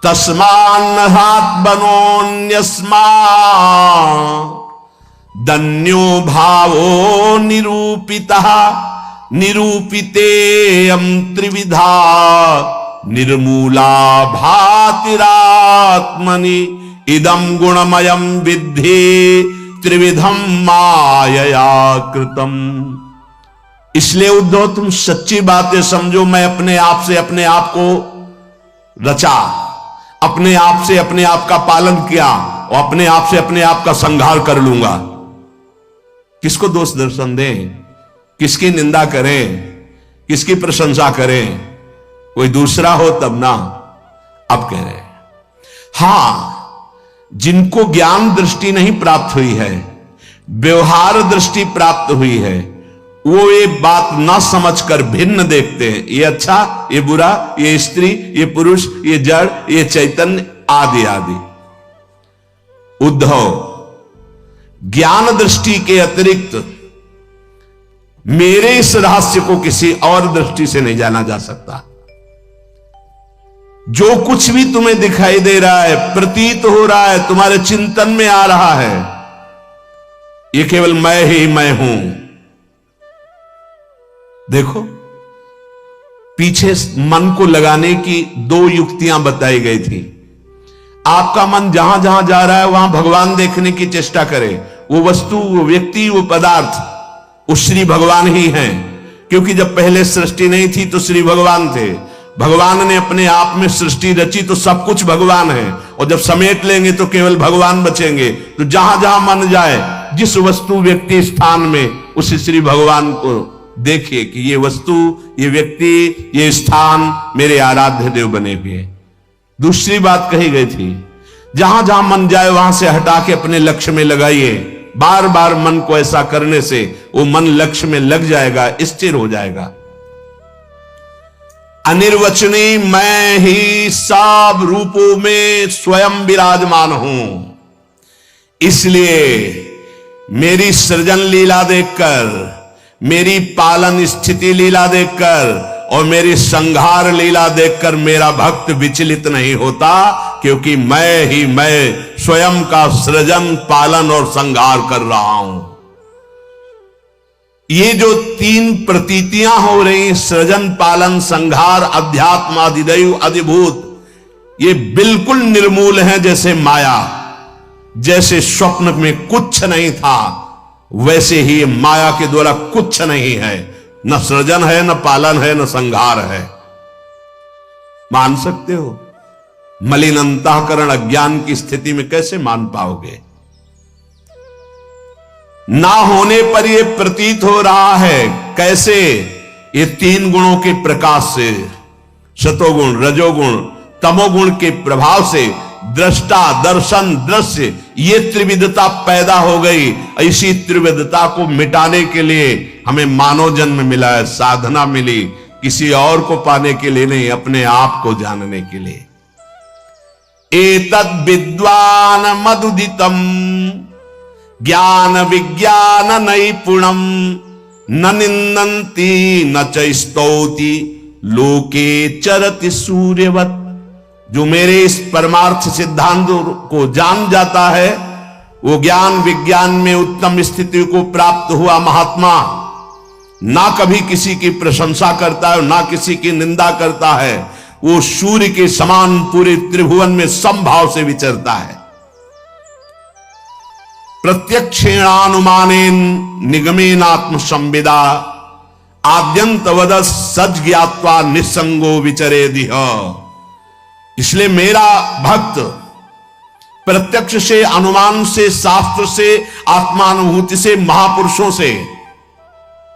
तस्मान्नहात् बनोन्यस्मा दन्यो भावो निरूपितः। निरूपितेयं त्रिविधा निर्मूला भातिरात्मनि इदं गुणमयं विद्धि त्रिविधम मायया कृतम। इसलिए उद्धव तुम सच्ची बातें समझो, मैं अपने आप से अपने आप को रचा, अपने आप से अपने आप का पालन किया और अपने आप से अपने आप का संहार कर लूंगा। किसको दोष दर्शन दें, किसकी निंदा करें, किसकी प्रशंसा करें? कोई दूसरा हो तब ना। अब कह रहे हां, जिनको ज्ञान दृष्टि नहीं प्राप्त हुई है, व्यवहार दृष्टि प्राप्त हुई है, वो ये बात ना समझकर भिन्न देखते हैं, ये अच्छा, ये बुरा, ये स्त्री, ये पुरुष, ये जड़, ये चैतन्य, आदि आदि। उद्धव, ज्ञान दृष्टि के अतिरिक्त मेरे इस रहस्य को किसी और दृष्टि से नहीं जाना जा सकता। जो कुछ भी तुम्हें दिखाई दे रहा है, प्रतीत हो रहा है, तुम्हारे चिंतन में आ रहा है, ये केवल मैं ही मैं हूं। देखो, पीछे मन को लगाने की दो युक्तियां बताई गई थी। आपका मन जहां जहां जा रहा है वहां भगवान देखने की चेष्टा करे। वो वस्तु, वो व्यक्ति, वो पदार्थ, वो श्री भगवान ही हैं। क्योंकि जब पहले सृष्टि नहीं थी तो श्री भगवान थे। भगवान ने अपने आप में सृष्टि रची तो सब कुछ भगवान है, और जब समेट लेंगे तो केवल भगवान बचेंगे। तो जहां जहां मन जाए, जिस वस्तु, व्यक्ति, स्थान में उस श्री भगवान को देखिए कि ये वस्तु, ये व्यक्ति, ये स्थान मेरे आराध्य देव बने हुए। दूसरी बात कही गई थी, जहां जहां मन जाए वहां से हटा के अपने लक्ष्य में लगाइए। बार बार मन को ऐसा करने से वो मन लक्ष्य में लग जाएगा, स्थिर हो जाएगा। अनिर्वचनीय मैं ही सब रूपों में स्वयं विराजमान हूं। इसलिए मेरी सृजन लीला देखकर, मेरी पालन स्थिति लीला देखकर और मेरी संहार लीला देखकर मेरा भक्त विचलित नहीं होता, क्योंकि मैं ही मैं स्वयं का सृजन, पालन और संहार कर रहा हूं। ये जो तीन प्रतीतियां हो रही, सृजन, पालन, संहार, अध्यात्म, अधिदैव, अधिभूत, ये बिल्कुल निर्मूल हैं। जैसे माया, जैसे स्वप्न में कुछ नहीं था, वैसे ही माया के द्वारा कुछ नहीं है। न सृजन है, न पालन है, न संहार है। मान सकते हो? मलिन अंतःकरण अज्ञान की स्थिति में कैसे मान पाओगे? ना होने पर यह प्रतीत हो रहा है। कैसे? ये तीन गुणों के प्रकाश से, सतोगुण, रजोगुण, तमोगुण के प्रभाव से दृष्टा, दर्शन, दृश्य, ये त्रिविधता पैदा हो गई। इसी त्रिविधता को मिटाने के लिए हमें मानव जन्म मिला है, साधना मिली, किसी और को पाने के लिए नहीं, अपने आप को जानने के लिए। एतद् विद्वान मदुदितम ज्ञान विज्ञान नैपुणम न निंदन्ति न च स्तौति लोके चरति सूर्यवत्। जो मेरे इस परमार्थ सिद्धांत को जान जाता है, वो ज्ञान विज्ञान में उत्तम स्थिति को प्राप्त हुआ महात्मा ना कभी किसी की प्रशंसा करता है, ना किसी की निंदा करता है। वो सूर्य के समान पूरे त्रिभुवन में समभाव से विचरता है। प्रत्यक्षेणानुमानेन निगमेनात्म संविदा आद्यंतवद सज ज्ञात्वा निसंगो विचरे दिह। इसलिए मेरा भक्त प्रत्यक्ष से, अनुमान से, शास्त्र से, आत्मानुभूति से, महापुरुषों से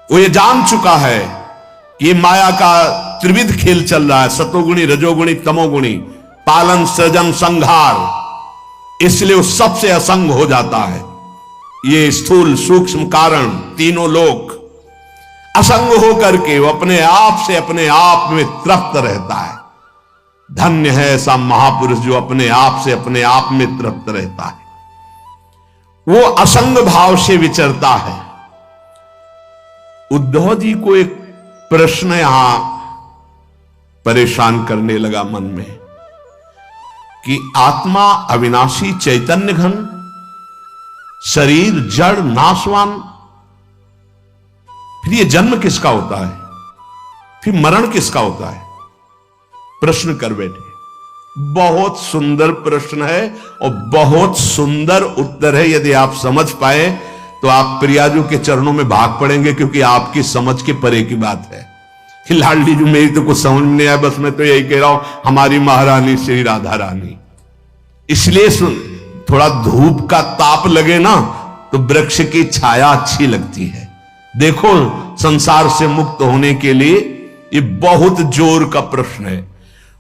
वो ये जान चुका है कि ये माया का त्रिविध खेल चल रहा है, सतोगुणी, रजोगुणी, तमोगुणी, पालन, सृजन, संहार। इसलिए वो सबसे असंग हो जाता है। ये स्थूल, सूक्ष्म कारण, तीनों लोक असंग होकर के वो अपने आप से अपने आप में तृप्त रहता है। धन्य है ऐसा महापुरुष जो अपने आप से अपने आप में तृप्त रहता है, वो असंग भाव से विचरता है। उद्धव जी को एक प्रश्न यहां परेशान करने लगा मन में कि आत्मा अविनाशी चैतन्य घन, शरीर जड़ नाशवान, फिर ये जन्म किसका होता है, फिर मरण किसका होता है? प्रश्न कर बैठे। बहुत सुंदर प्रश्न है और बहुत सुंदर उत्तर है। यदि आप समझ पाए तो आप प्रियाजू के चरणों में भाग पड़ेंगे, क्योंकि आपकी समझ के परे की बात है। लाडली जी, मेरी तो कुछ समझ में नहीं आया, बस मैं तो यही कह रहा हूं, हमारी महारानी श्री राधा रानी। इसलिए थोड़ा धूप का ताप लगे ना तो वृक्ष की छाया अच्छी लगती है। देखो, संसार से मुक्त होने के लिए ये बहुत जोर का प्रश्न है।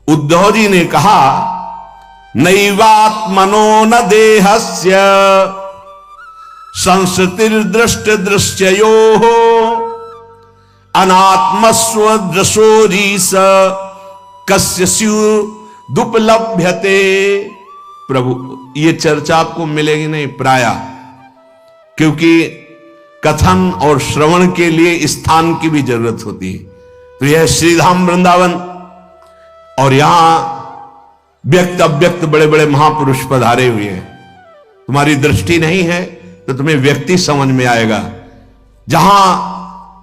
उद्धव जी ने कहा, नैवात्मनो न देहस्य संसृतिर्दृष्ट दृश्ययो अनात्मस्व दृशोरीस कस्य स्युदुपलभ्यते। प्रभु, ये चर्चा आपको मिलेगी नहीं प्राय, क्योंकि कथन और श्रवण के लिए स्थान की भी जरूरत होती है। तो यह श्रीधाम वृंदावन, और यहां व्यक्त अव्यक्त बड़े बड़े महापुरुष पधारे हुए हैं। तुम्हारी दृष्टि नहीं है तो तुम्हें व्यक्ति समझ में आएगा। जहां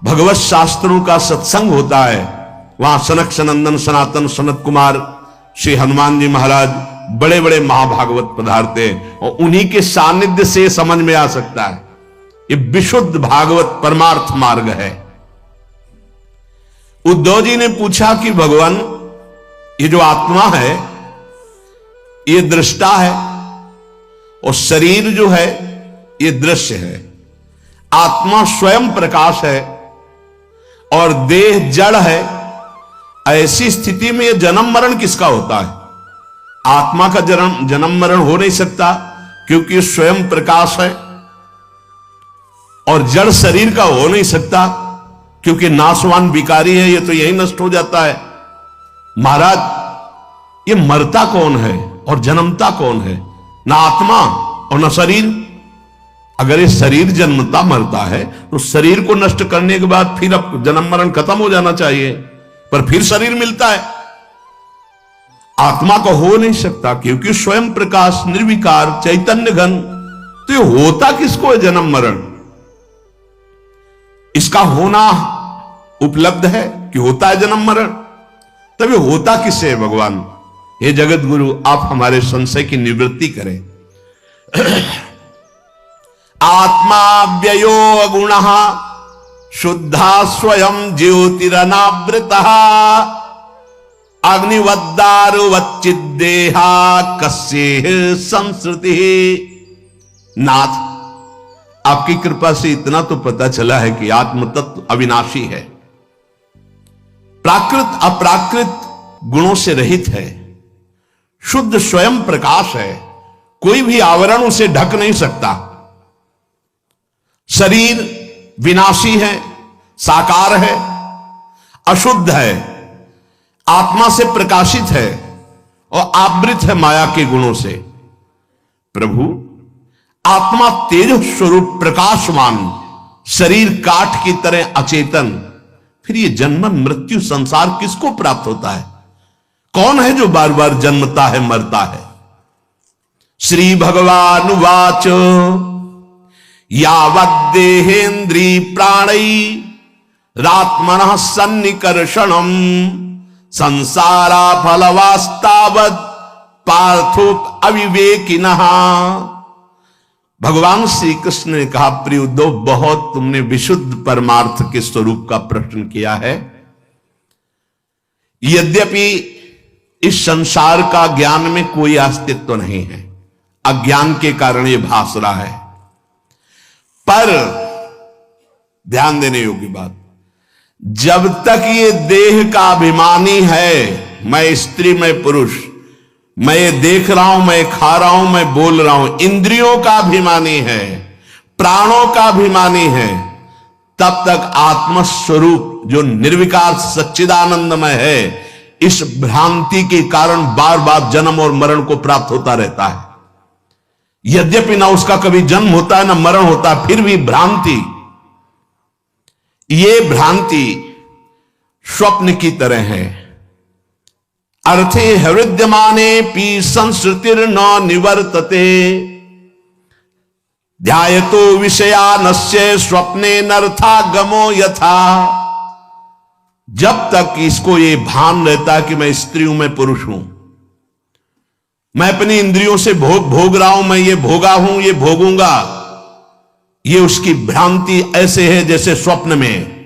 भगवत शास्त्रों का सत्संग होता है वहां सनक सनंदन सनातन सनत कुमार श्री हनुमान जी महाराज बड़े बड़े महाभागवत पधारते हैं, और उन्हीं के सानिध्य से समझ में आ सकता है। ये विशुद्ध भागवत परमार्थ मार्ग है। उद्धव जी ने पूछा कि भगवान, ये जो आत्मा है ये दृष्टा है, और शरीर जो है ये दृश्य है। आत्मा स्वयं प्रकाश है और देह जड़ है। ऐसी स्थिति में ये जन्म मरण किसका होता है? आत्मा का जन्म मरण हो नहीं सकता, क्योंकि स्वयं प्रकाश है, और जड़ शरीर का हो नहीं सकता, क्योंकि नाशवान विकारी है, ये तो यही नष्ट हो जाता है। महाराज, ये मरता कौन है और जन्मता कौन है? ना आत्मा और ना शरीर। अगर ये शरीर जन्मता मरता है तो शरीर को नष्ट करने के बाद फिर अब जन्म मरण खत्म हो जाना चाहिए, पर फिर शरीर मिलता है। आत्मा को हो नहीं सकता, क्योंकि स्वयं प्रकाश निर्विकार चैतन्य घन। तो ये होता किसको है जन्म मरण? इसका होना उपलब्ध है कि होता है जन्म मरण, तभी होता किससे है भगवान? हे जगत गुरु, आप हमारे संशय की निवृत्ति करें। आत्मा व्ययो गुणः शुद्धा स्वयं ज्योतिरनावृतः अग्निवद्दारुवच्चिद्देहा कस्येह संसृति। नाथ, आपकी कृपा से इतना तो पता चला है कि आत्म तत्व अविनाशी है, प्राकृत अप्राकृत गुणों से रहित है, शुद्ध स्वयं प्रकाश है, कोई भी आवरण उसे ढक नहीं सकता। शरीर विनाशी है, साकार है, अशुद्ध है, आत्मा से प्रकाशित है और आवृत है माया के गुणों से। प्रभु, आत्मा तेज स्वरूप प्रकाशवान, शरीर काठ की तरह अचेतन, फिर ये जन्म मृत्यु संसार किसको प्राप्त होता है? कौन है जो बार बार जन्मता है मरता है? श्री भगवान वाच यावद्देहेन्द्री प्राणै रात्मनः सन्निकर्षणम् संसारा फलवास्तावत् पार्थो अविवेकिनः। भगवान श्री कृष्ण ने कहा, प्रिय उद्धव, बहुत तुमने विशुद्ध परमार्थ के स्वरूप का प्रश्न किया है। यद्यपि इस संसार का ज्ञान में कोई अस्तित्व नहीं है, अज्ञान के कारण यह भास रहा है, पर ध्यान देने योग्य बात, जब तक ये देह का अभिमानी है, मैं स्त्री मैं पुरुष, मैं ये देख रहा हूं, मैं खा रहा हूं, मैं बोल रहा हूं, इंद्रियों का अभिमानी है, प्राणों का अभिमानी है, तब तक आत्मस्वरूप जो निर्विकार सच्चिदानंदमय है, इस भ्रांति के कारण बार बार जन्म और मरण को प्राप्त होता रहता है। यद्यपि ना उसका कभी जन्म होता है ना मरण होता है, फिर भी भ्रांति, ये भ्रांति स्वप्न की तरह है। अर्थे हृद्यमाने पी संस्कृतिर न निवर्तते ध्यायतो विषयानस्य स्वप्ने नर्थागमो यथा। जब तक इसको ये भान रहता है कि मैं स्त्री हूं मैं पुरुष हूं, मैं अपनी इंद्रियों से भोग रहा हूं, मैं ये भोगा हूं, ये भोगूंगा, ये उसकी भ्रांति ऐसे है जैसे स्वप्न में।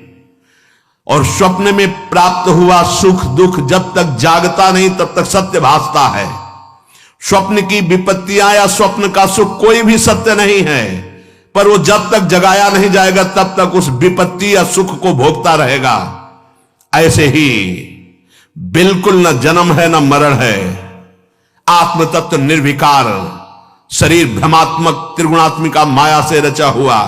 और स्वप्न में प्राप्त हुआ सुख दुख जब तक जागता नहीं तब तक सत्य भासता है। स्वप्न की विपत्तियां या स्वप्न का सुख कोई भी सत्य नहीं है, पर वो जब तक जगाया नहीं जाएगा तब तक उस विपत्ति या सुख को भोगता रहेगा। ऐसे ही बिल्कुल न जन्म है न मरण है, आत्म तत्व निर्विकार, शरीर भ्रमात्मक त्रिगुणात्मिका माया से रचा हुआ।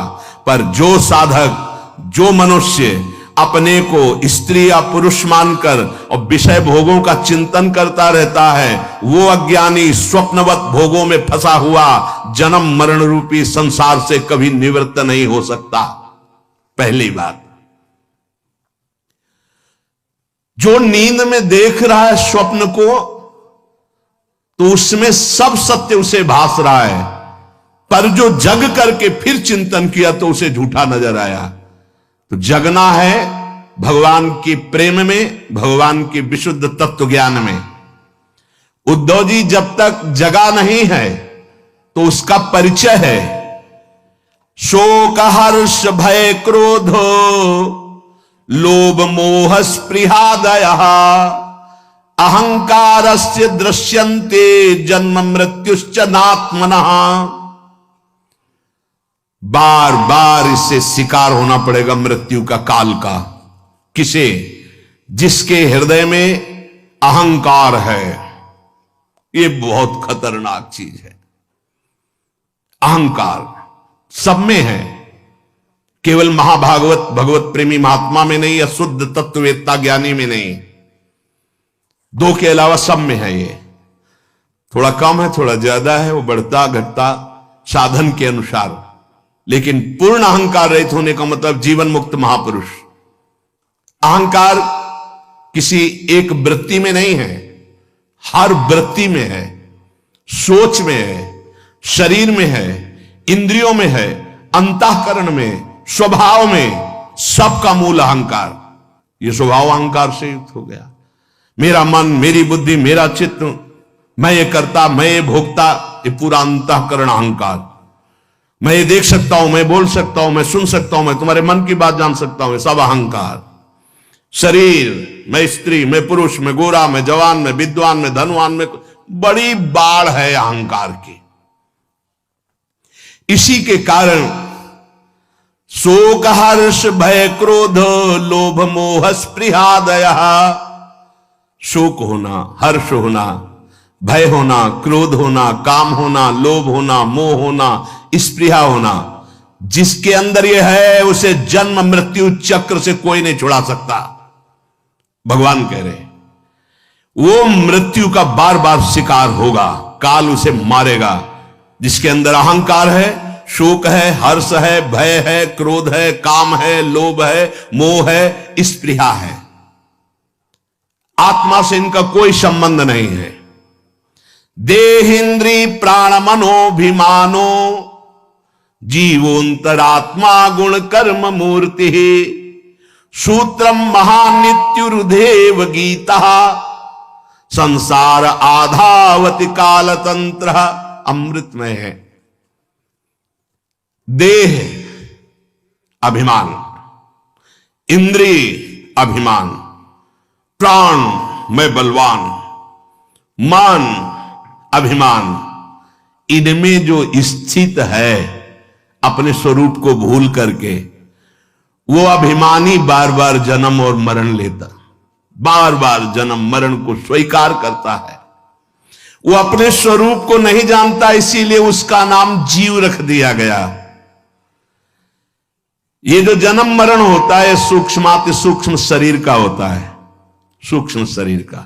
पर जो साधक, जो मनुष्य अपने को स्त्री या पुरुष मानकर और विषय भोगों का चिंतन करता रहता है, वो अज्ञानी स्वप्नवत भोगों में फंसा हुआ जन्म मरण रूपी संसार से कभी निवृत्त नहीं हो सकता। पहली बात, जो नींद में देख रहा है स्वप्न को, तो उसमें सब सत्य उसे भास रहा है, पर जो जग करके फिर चिंतन किया तो उसे झूठा नजर आया। तो जगना है भगवान के प्रेम में, भगवान के विशुद्ध तत्व ज्ञान में। उद्धव जी जब तक जगा नहीं है तो उसका परिचय है शोक हर्ष भय क्रोध लोभ मोह स्पृहादय अहंकारस्य दृश्यन्ते जन्म मृत्युश्च नात्मनः। बार बार इससे शिकार होना पड़ेगा मृत्यु का, काल का। किसे? जिसके हृदय में अहंकार है। ये बहुत खतरनाक चीज है। अहंकार सब में है, केवल महाभागवत भगवत प्रेमी महात्मा में नहीं या शुद्ध तत्ववेत्ता ज्ञानी में नहीं, दो के अलावा सब में है। ये थोड़ा कम है, थोड़ा ज्यादा है, वो बढ़ता घटता साधन के अनुसार। लेकिन पूर्ण अहंकार रहित होने का मतलब जीवन मुक्त महापुरुष। अहंकार किसी एक वृत्ति में नहीं है, हर वृत्ति में है, सोच में है, शरीर में है, इंद्रियों में है, अंतःकरण में, स्वभाव में, सबका मूल अहंकार। ये स्वभाव अहंकार से युक्त हो गया। मेरा मन, मेरी बुद्धि, मेरा चित्त, मैं ये करता, मैं ये भोगता, ये पूरा अंतःकरण अहंकार। मैं ये देख सकता हूं, मैं बोल सकता हूं, मैं सुन सकता हूं, मैं तुम्हारे मन की बात जान सकता हूं, ये सब अहंकार। शरीर, मैं स्त्री, मैं पुरुष, मैं गोरा, मैं जवान, मैं विद्वान, मैं धनवान, में बड़ी बाढ़ है अहंकार की। इसी के कारण शोक हर्ष भय क्रोध लोभ मोह स्पृहादय। शोक होना, हर्ष होना, भय होना, क्रोध होना, काम होना, लोभ होना, मोह होना, स्पृहा होना, जिसके अंदर यह है उसे जन्म मृत्यु चक्र से कोई नहीं छुड़ा सकता। भगवान कह रहे वो मृत्यु का बार बार शिकार होगा, काल उसे मारेगा। जिसके अंदर अहंकार है, शोक है, हर्ष है, भय है, क्रोध है, काम है, लोभ है, मोह है, स्पृहा है। आत्मा से इनका कोई संबंध नहीं है। देहेंद्री प्राण मनोभिमानो जीवोंतरात्मा गुण कर्म मूर्ति सूत्रम महानित्युरुदेव गीता संसार आधावति काल तंत्र अमृतमय है। देह अभिमान, इंद्रिय अभिमान, प्राण मैं बलवान, मन अभिमान, इनमें जो स्थित है अपने स्वरूप को भूल करके, वो अभिमानी बार बार जन्म और मरण लेता, बार बार जन्म मरण को स्वीकार करता है। वो अपने स्वरूप को नहीं जानता, इसीलिए उसका नाम जीव रख दिया गया। ये जो जन्म मरण होता है सूक्ष्माति सूक्ष्म शरीर का होता है, सूक्ष्म शरीर का।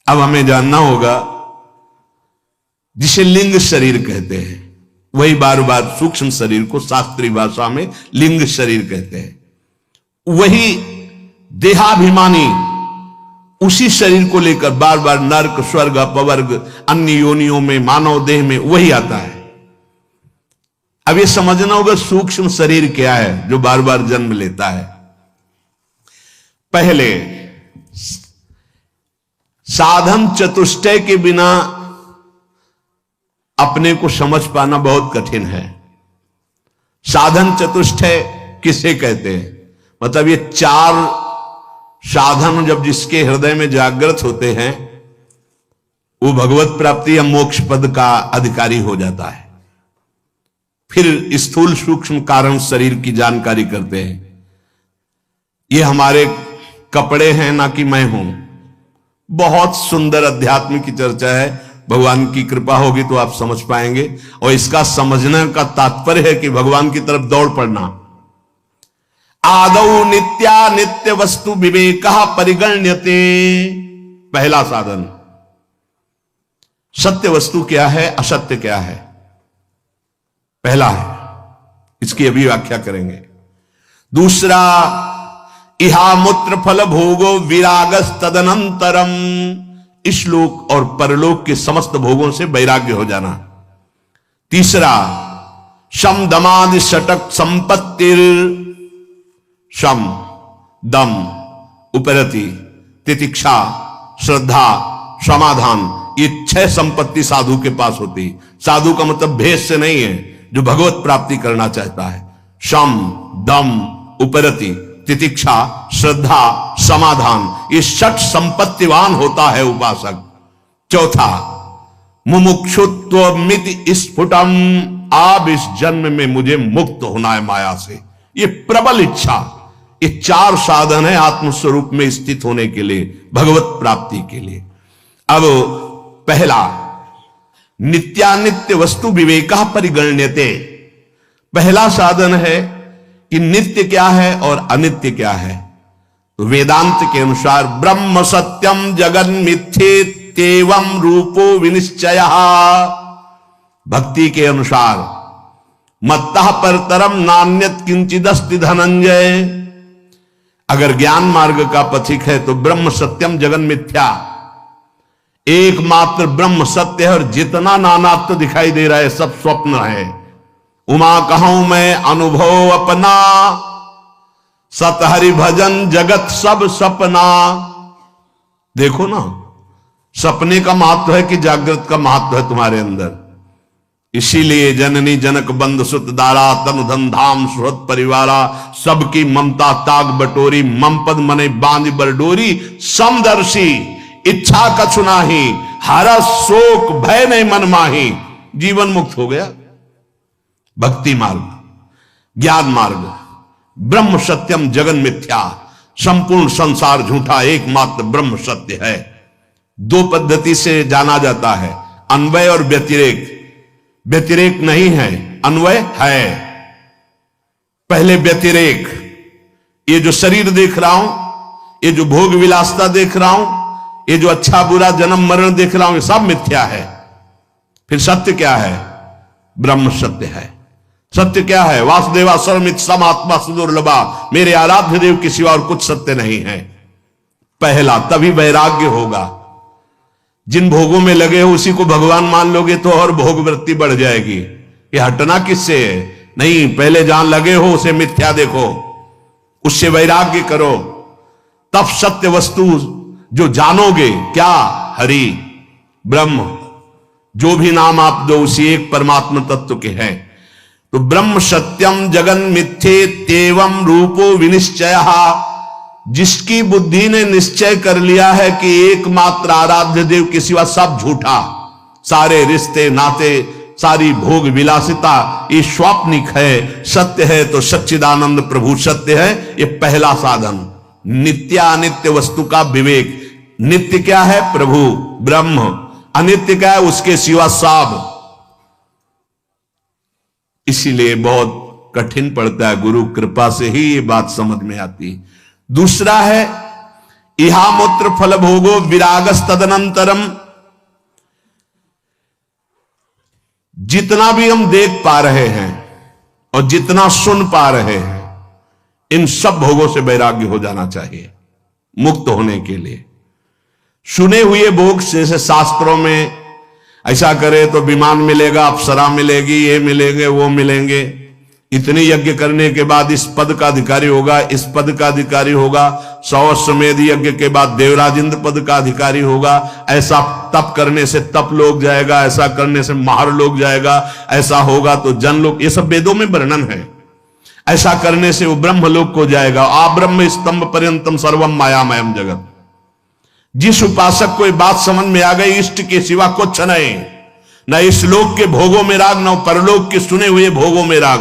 अब हमें जानना होगा, जिसे लिंग शरीर कहते हैं, वही बार बार सूक्ष्म शरीर को शास्त्रीय भाषा में लिंग शरीर कहते हैं। वही देहाभिमानी उसी शरीर को लेकर बार बार नर्क स्वर्ग अपवर्ग अन्य योनियों में मानव देह में वही आता है। अब ये समझना होगा सूक्ष्म शरीर क्या है जो बार बार जन्म लेता है। पहले साधन चतुष्टय के बिना अपने को समझ पाना बहुत कठिन है। साधन चतुष्टय किसे कहते हैं? मतलब ये चार साधन जब जिसके हृदय में जागृत होते हैं वो भगवत प्राप्ति या मोक्ष पद का अधिकारी हो जाता है। फिर स्थूल सूक्ष्म कारण शरीर की जानकारी करते हैं। ये हमारे कपड़े हैं ना कि मैं हूं। बहुत सुंदर अध्यात्म की चर्चा है, भगवान की कृपा होगी तो आप समझ पाएंगे। और इसका समझने का तात्पर्य है कि भगवान की तरफ दौड़ पड़ना। आदौ नित्या नित्य वस्तु विवेकः परिगण्यते। पहला साधन, सत्य वस्तु क्या है, असत्य क्या है, पहला है, इसकी अभी व्याख्या करेंगे। दूसरा, इहा मूत्र फल भोगो विरागस तदनंतरम। इस लोक और परलोक के समस्त भोगों से वैराग्य हो जाना। तीसरा, शम दमादि षटक संपत्तिर। शम, दम, उपरति, तितिक्षा, श्रद्धा, समाधान, ये 6 संपत्ति साधु के पास होती। साधु का मतलब भेष से नहीं है, जो भगवत प्राप्ति करना चाहता है। शम, दम, उपरति, तितिक्षा, श्रद्धा, समाधान, ये 6 संपत्तिवान होता है उपासक। चौथा, मुमुक्षुत्व मिति स्फुटम। अब इस जन्म में मुझे मुक्त होना है माया से, ये प्रबल इच्छा। ये 4 साधन है आत्मस्वरूप में स्थित होने के लिए, भगवत प्राप्ति के लिए। अब पहला, नित्यानित्य वस्तु विवेकः परिगण्यते। पहला साधन है कि नित्य क्या है और अनित्य क्या है। तो वेदांत के अनुसार ब्रह्म सत्यम जगन मिथ्येत्येवं रूपो विनिश्चयः। भक्ति के अनुसार मत्तः परतरम नान्यत किंचिदस्ति धनंजय। अगर ज्ञान मार्ग का पथिक है तो ब्रह्म सत्यम जगन मिथ्या, एकमात्र ब्रह्म सत्य है और जितना नानात्व दिखाई दे रहा है सब स्वप्न है। उमा कहूं मैं अनुभव अपना, सत हरि भजन जगत सब सपना। देखो ना, सपने का महत्व है कि जागृत का महत्व है तुम्हारे अंदर। इसीलिए जननी जनक बंद सुत दारा, तनु धन धाम सुहृद परिवारा, सबकी ममता ताग बटोरी, मम पद मने बांध बरडोरी, समदर्शी इच्छा कछु नाही, हरस शोक भय नहीं मन माही। जीवन मुक्त हो गया। भक्ति मार्ग, ज्ञान मार्ग, ब्रह्म सत्यम जगन मिथ्या, संपूर्ण संसार झूठा, एकमात्र ब्रह्म सत्य है। 2 पद्धति से जाना जाता है, अन्वय और व्यतिरेक। व्यतिरेक नहीं है, अन्वय है। पहले व्यतिरेक, ये जो शरीर देख रहा हूं, ये जो भोग विलासता देख रहा हूं, ये जो अच्छा बुरा जन्म मरण देख रहा हूं, ये सब मिथ्या है। फिर सत्य क्या है? ब्रह्म सत्य है। सत्य क्या है? वासुदेवा सर्वमित समात्मा सुदुर्लभा, मेरे आराध्य देव के सिवा और कुछ सत्य नहीं है। पहला, तभी वैराग्य होगा। जिन भोगों में लगे हो उसी को भगवान मान लोगे तो और भोग वृत्ति बढ़ जाएगी। ये हटना किससे है? नहीं, पहले जहां लगे हो उसे मिथ्या देखो, उससे वैराग्य करो, तब सत्य वस्तु जो जानोगे। क्या? हरि, ब्रह्म, जो भी नाम आप दो उसी एक परमात्मा तत्व के हैं। तो ब्रह्म सत्यम जगन मिथ्येत्येवं रूपो विनिश्चयः। जिसकी बुद्धि ने निश्चय कर लिया है कि एकमात्र आराध्य देव के सिवा सब झूठा, सारे रिश्ते नाते, सारी भोग विलासिता ये स्वाप्निक है, सत्य है तो सच्चिदानंद प्रभु सत्य है। ये पहला साधन, नित्यानित्य वस्तु का विवेक। नित्य क्या है? प्रभु ब्रह्म। अनित्य क्या है? उसके सिवा सब। इसीलिए बहुत कठिन पड़ता है, गुरु कृपा से ही ये बात समझ में आती। दूसरा है, इहा मूत्र फल भोगो विरागस तदनंतरम। जितना भी हम देख पा रहे हैं और जितना सुन पा रहे हैं, इन सब भोगों से वैराग्य हो जाना चाहिए मुक्त होने के लिए। सुने हुए भोग, जैसे शास्त्रों में ऐसा करे तो विमान मिलेगा, अप्सरा मिलेगी, ये मिलेंगे, वो मिलेंगे, इतने यज्ञ करने के बाद इस पद का अधिकारी होगा, इस पद का अधिकारी होगा, 100 अश्वमेध यज्ञ के बाद देवराज इंद्र पद का अधिकारी होगा, ऐसा तप करने से तप लोग जाएगा, ऐसा करने से महार लोग जाएगा, ऐसा होगा तो जन लोग, ये सब वेदों में वर्णन है, ऐसा करने से वो ब्रह्मलोक को जाएगा। आ ब्रह्म स्तंभ पर्यंतम सर्वम मायामयम जगत। जिस उपासक को ये बात समझ में आ गई, इष्ट के सिवा कुछ नहीं, न इस लोक के भोगों में राग, न परलोक के सुने हुए भोगों में राग,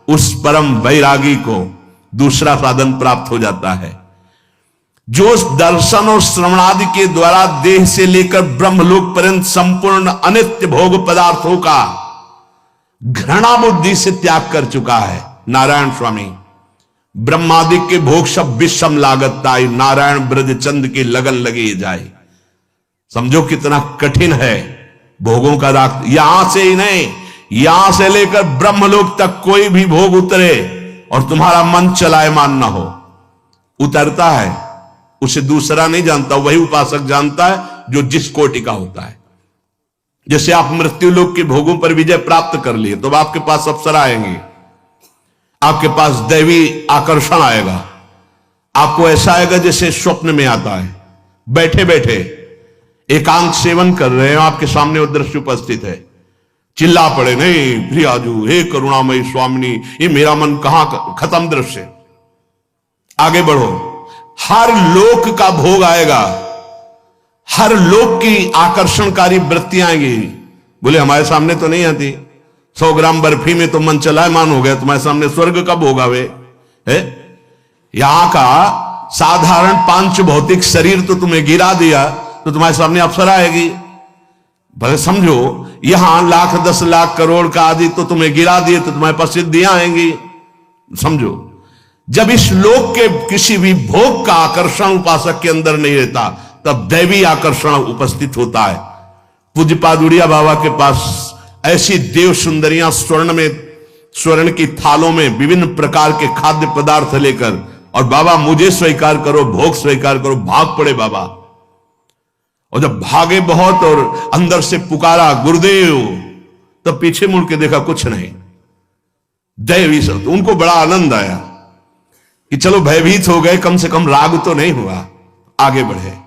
उस परम वैरागी को दूसरा साधन प्राप्त हो जाता है, जो दर्शन और श्रवणादि के द्वारा देह से लेकर ब्रह्मलोक पर्यंत संपूर्ण अनित्य भोग पदार्थों का घृणा बुद्धि से त्याग कर चुका है। नारायण स्वामी, ब्रह्मादि के भोग सब विषम लागत ताई, नारायण ब्रजचंद की लगन लगी जाए। समझो कितना कठिन है भोगों का राग। यहां से ही नहीं, यहां से लेकर ब्रह्मलोक तक कोई भी भोग उतरे और तुम्हारा मन चलायमान ना हो, उतरता है, उसे दूसरा नहीं जानता, वही उपासक जानता है जो जिस कोटि का होता है। जैसे आप मृत्यु लोक के भोगों पर विजय प्राप्त कर लिए तो आपके पास अप्सरा आएंगे, आपके पास दैवी आकर्षण आएगा, आपको ऐसा आएगा जैसे स्वप्न में आता है। बैठे बैठे एकांत सेवन कर रहे हैं, आपके सामने वो दृश्य उपस्थित है, चिल्ला पड़े, नहीं प्रियाजू, हे करुणामयी स्वामिनी, ये मेरा मन कहां खत्म दृश्य, आगे बढ़ो। हर लोक का भोग आएगा, हर लोक की आकर्षणकारी वृत्तियां आएंगी। बोले हमारे सामने तो नहीं आती, 100 ग्राम बर्फी में तो मन चलायमान हो गया, तुम्हारे सामने स्वर्ग का भोग आवे है? यहां का साधारण पांच भौतिक शरीर तो तुम्हें गिरा दिया तो तुम्हारे सामने अप्सरा आएगी। भले समझो यहां लाख 10 लाख करोड़ का आदि तो तुम्हें गिरा दिए तो तुम्हारे पास सिद्धियां आएंगी। समझो, जब इस लोक के किसी भी भोग का आकर्षण उपासक के अंदर नहीं रहता तब दैवी आकर्षण उपस्थित होता है। पूज्य पादुड़िया बाबा के पास ऐसी देव सुंदरियां स्वर्ण की थालों में विभिन्न प्रकार के खाद्य पदार्थ लेकर, और बाबा मुझे स्वीकार करो, भोग स्वीकार करो, भाग पड़े बाबा। और जब भागे बहुत और अंदर से पुकारा गुरुदेव, तब पीछे मुड़ के देखा कुछ नहीं, दैवी सब। तो उनको बड़ा आनंद आया कि चलो भयभीत हो गए, कम से कम राग तो नहीं हुआ, आगे बढ़े।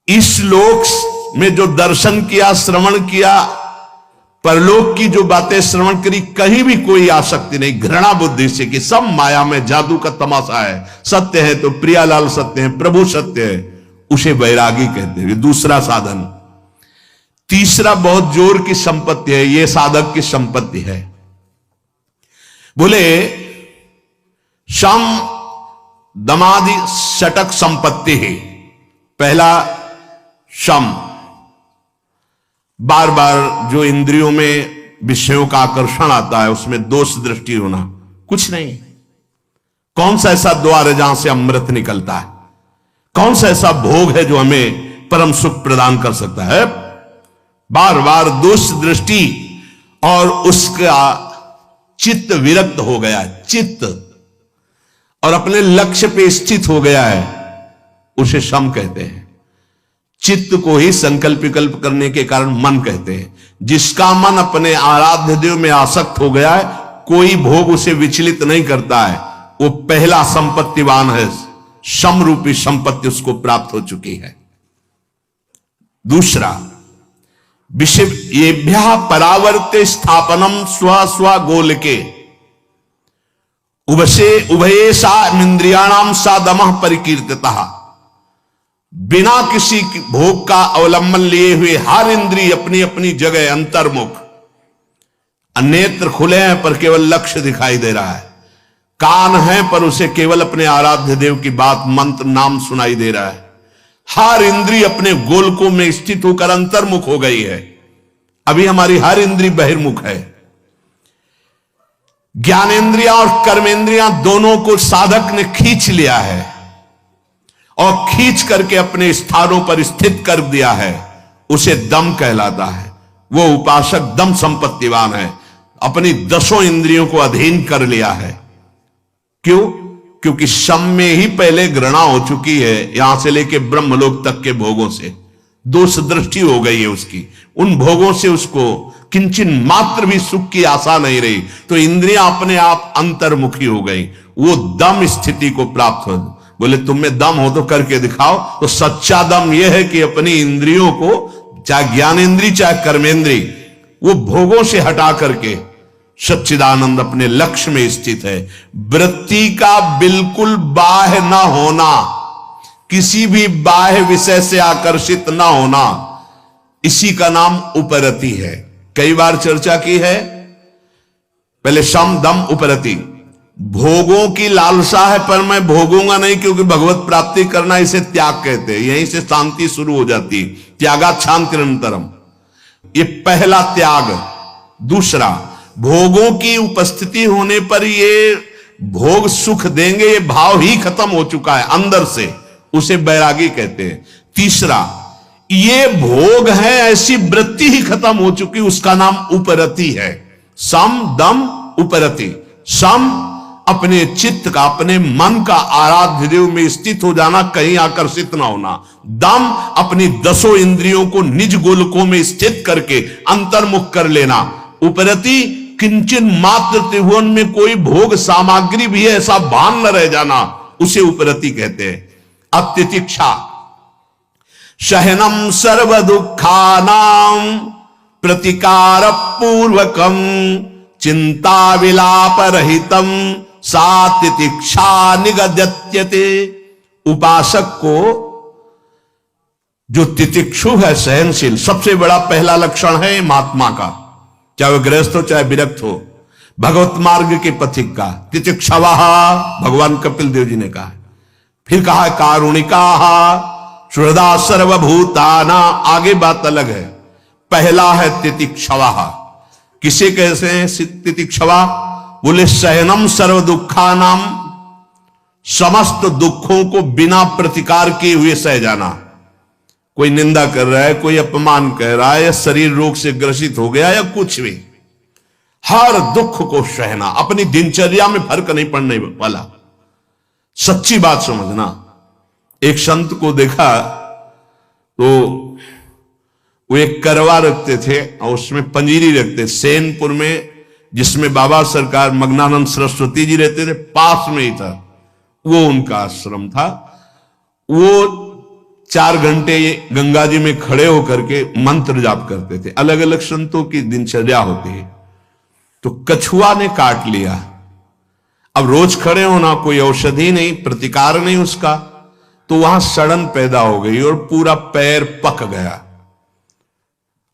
इस लोक में जो दर्शन किया, श्रवण किया, परलोक की जो बातें श्रवण करी, कहीं भी कोई आसक्ति नहीं, घृणा बुद्धि से कि सब माया में जादू का तमाशा है, सत्य है तो प्रियालाल सत्य है, प्रभु सत्य है, उसे वैरागी कहते हैं। दूसरा साधन। तीसरा बहुत जोर की संपत्ति है, यह साधक की संपत्ति है। बोले शम दमादि षटक संपत्ति है। पहला शम, बार बार जो इंद्रियों में विषयों का आकर्षण आता है उसमें दोष दृष्टि होना, कुछ नहीं। कौन सा ऐसा द्वार है जहां से अमृत निकलता है? कौन सा ऐसा भोग है जो हमें परम सुख प्रदान कर सकता है? बार बार दोष दृष्टि, और उसका चित्त विरक्त हो गया है, चित्त, और अपने लक्ष्य पे स्थित हो गया है, उसे शम कहते हैं। चित्त को ही संकल्प विकल्प करने के कारण मन कहते हैं। जिसका मन अपने आराध्य देव में आसक्त हो गया है, कोई भोग उसे विचलित नहीं करता है, वो पहला संपत्तिवान है। शम रूपी संपत्ति उसको प्राप्त हो चुकी है। दूसरा, विषय येभ्यः परावर्ते स्थापनम स्व स्व गोलके उभयेषा इंद्रियाणाम सा दमः परिकीर्तितः। बिना किसी भोग का अवलंबन लिए हुए हर इंद्रिय अपनी अपनी जगह अंतर्मुख। नेत्र खुले हैं पर केवल लक्ष्य दिखाई दे रहा है, कान है पर उसे केवल अपने आराध्य देव की बात, मंत्र, नाम सुनाई दे रहा है। हर इंद्रिय अपने गोलकों में स्थित होकर अंतर्मुख हो गई है। अभी हमारी हर इंद्रिय बहिर्मुख है। ज्ञानेन्द्रियां और कर्मेंद्रियां दोनों को साधक ने खींच लिया है और खींच करके अपने स्थानों पर स्थित कर दिया है, उसे दम कहलाता है। वो उपासक दम संपत्तिवान है, अपनी 10 इंद्रियों को अधीन कर लिया है। क्यों? क्योंकि शम में ही पहले घृणा हो चुकी है, यहां से लेके ब्रह्मलोक तक के भोगों से दोष दृष्टि हो गई है उसकी। उन भोगों से उसको किंचन मात्र भी सुख की आशा नहीं रही, तो इंद्रियां अपने आप अंतर्मुखी हो गई। वो दम स्थिति को प्राप्त हो, बोले तुम में दम हो तो करके दिखाओ। तो सच्चा दम यह है कि अपनी इंद्रियों को, चाहे ज्ञानेन्द्रीय चाहे कर्मेंद्रीय, वो भोगों से हटा करके सच्चिदानंद अपने लक्ष्य में स्थित है। वृत्ति का बिल्कुल बाह्य न होना, किसी भी बाह्य विषय से आकर्षित न होना, इसी का नाम उपरति है। कई बार चर्चा की है। पहले शम दम उपरति। भोगों की लालसा है पर मैं भोगूंगा नहीं, क्योंकि भगवत प्राप्ति करना इसे त्याग कहते हैं। यहीं से शांति शुरू हो जाती है। त्यागात् शांतिरंतरम, ये पहला त्याग। दूसरा, भोगों की उपस्थिति होने पर ये भोग सुख देंगे, ये भाव ही खत्म हो चुका है अंदर से, उसे बैरागी कहते हैं। तीसरा, ये भोग है ऐसी वृत्ति ही खत्म हो चुकी, उसका नाम उपरति है। सम दम उपरति। सम अपने चित्त का, अपने मन का आराध्य देव में स्थित हो जाना, कहीं आकर्षित ना होना। दम अपनी 10 इंद्रियों को निज गोलकों में स्थित करके अंतर्मुख कर लेना। उपरति, किंचन मात्र त्रिभुवन में कोई भोग सामग्री भी है ऐसा भान न रह जाना, उसे उपरति कहते हैं। अब तितिक्षा, सहनम सर्व दुखानां प्रतिकार पूर्वकम चिंता विलाप रहितम सा तितिक्षा निगद्यते। उपासक को जो तितिक्षु है, सहनशील, सबसे बड़ा पहला लक्षण है महात्मा का, चाहे वह गृहस्थ हो चाहे विरक्त हो, भगवत मार्ग के पथिक का। तितिक्षवः भगवान कपिल देव जी ने कहा। फिर कहा कारुणिका सुहृदा सर्वभूताना। आगे बात अलग है। पहला है तितिक्षवः। किसे कहते हैं तितिक्षवा? बोले सहनम सर्व दुखानाम, समस्त दुखों को बिना प्रतिकार किए हुए सह जाना। कोई निंदा कर रहा है, कोई अपमान कर रहा है, या शरीर रोग से ग्रसित हो गया, या कुछ भी, हर दुख को सहना। अपनी दिनचर्या में फर्क नहीं पड़ने वाला। सच्ची बात समझना। एक संत को देखा तो वो एक करवा रखते थे और उसमें पंजीरी रखते, सेनपुर में, जिसमें बाबा सरकार मग्नानंद सरस्वती जी रहते थे, पास में ही था, वो उनका आश्रम था। वो 4 घंटे गंगा जी में खड़े होकर के मंत्र जाप करते थे। अलग अलग संतों की दिनचर्या होती है। तो कछुआ ने काट लिया। अब रोज खड़े होना, कोई औषधि नहीं, प्रतिकार नहीं उसका, तो वहां सड़न पैदा हो गई और पूरा पैर पक गया।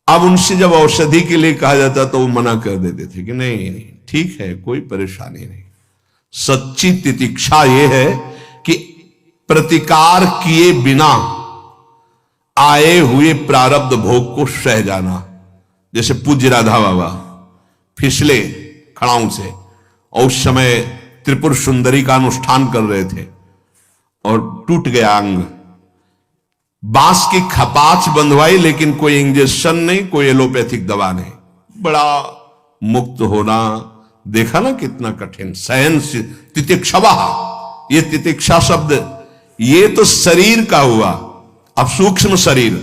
अब उनसे जब औषधि के लिए कहा जाता तो वो मना कर देते थे कि नहीं नहीं ठीक है, कोई परेशानी नहीं। सच्ची तितिक्षा ये है कि प्रतिकार किए बिना आए हुए प्रारब्ध भोग को सह जाना। जैसे पूज्य राधा बाबा फिसले खड़ाऊ से, और उस समय त्रिपुर सुंदरी का अनुष्ठान कर रहे थे और टूट गया अंग। बांस की खपाच बंधवाई, लेकिन कोई इंजेक्शन नहीं, कोई एलोपैथिक दवा नहीं। बड़ा मुक्त होना, देखा ना कितना कठिन। सहन तितिक्षवा, ये तितिक्षा शब्द ये तो शरीर का हुआ। अब सूक्ष्म शरीर,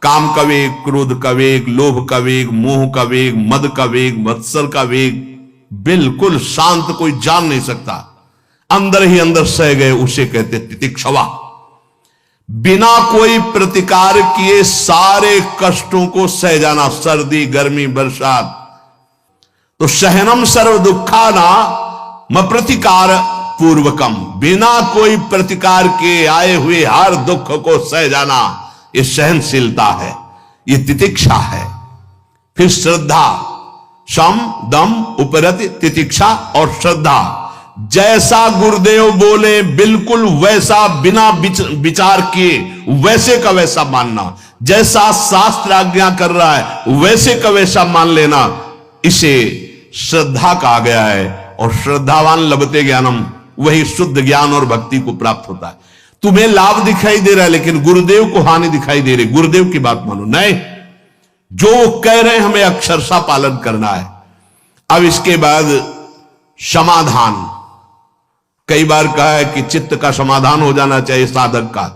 काम का वेग, क्रोध का वेग, लोभ का वेग, मोह का वेग, मद का वेग, मत्सर का वेग, बिल्कुल शांत, कोई जान नहीं सकता, अंदर ही अंदर सह गए, उसे कहते तितिक्षवा। बिना कोई प्रतिकार किए सारे कष्टों को सह जाना, सर्दी गर्मी बरसात। तो सहनम सर्व दुखाना म प्रतिकार पूर्वकम, बिना कोई प्रतिकार के आए हुए हर दुख को सह जाना, ये सहनशीलता है, ये तितिक्षा है। फिर श्रद्धा, सम दम उपरति तितिक्षा और श्रद्धा। जैसा गुरुदेव बोले बिल्कुल वैसा, बिना विचार किए वैसे का वैसा मानना। जैसा शास्त्र आज्ञा कर रहा है वैसे का वैसा मान लेना, इसे श्रद्धा कहा गया है। और श्रद्धावान लभते ज्ञानम, वही शुद्ध ज्ञान और भक्ति को प्राप्त होता है। तुम्हें लाभ दिखाई दे रहा है लेकिन गुरुदेव को हानि दिखाई दे रही, गुरुदेव की बात मानो। नहीं, जो वो कह रहे हैं हमें अक्षरशः पालन करना है। अब इसके बाद समाधान। कई बार कहा है कि चित्त का समाधान हो जाना चाहिए, साधक का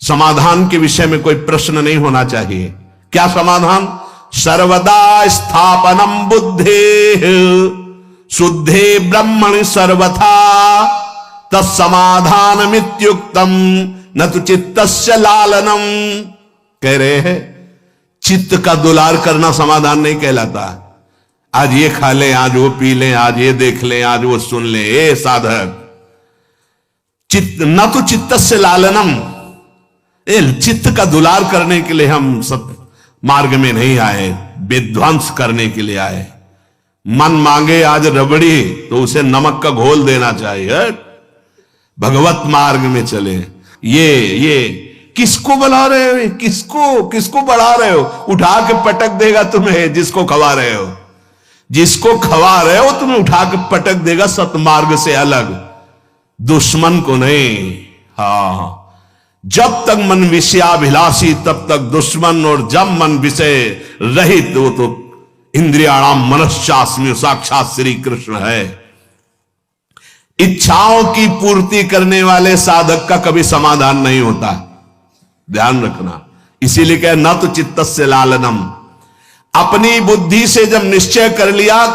समाधान के विषय में कोई प्रश्न नहीं होना चाहिए। क्या समाधान? सर्वदा स्थापनम बुद्धे शुद्धे ब्रह्मणि सर्वथा तत्समाधानमित्युक्तम न तो चित्तस्य लालनम। कह रहे हैं चित्त का दुलार करना समाधान नहीं कहलाता। आज ये खा लें, आज वो पी लें, आज ये देख लें, आज वो सुन लें, ए साधक, चित्त न तो चित्तस्य लालनम, चित्त का दुलार करने के लिए हम सब मार्ग में नहीं आए, विध्वंस करने के लिए आए। मन मांगे आज रबड़ी तो उसे नमक का घोल देना चाहिए, भगवत मार्ग में चले। ये किसको बुला रहे हो, किसको बढ़ा रहे हो? उठा के पटक देगा तुम्हें जिसको खवा रहे हो, जिसको खवा रहे हो तुम्हें उठा के पटक देगा सतमार्ग से अलग, दुश्मन को नहीं। हाँ, जब तक मन विषयाभिलाषी तब तक दुश्मन, और जब मन विषय रहित वो तो इंद्रियाणाम मनश्चास्मि, साक्षात श्री कृष्ण है। इच्छाओं की पूर्ति करने वाले साधक का कभी समाधान नहीं होता, ध्यान रखना। इसीलिए कहे न तो चित्तस्य लालनम। अपनी बुद्धि से जब निश्चय कर लिया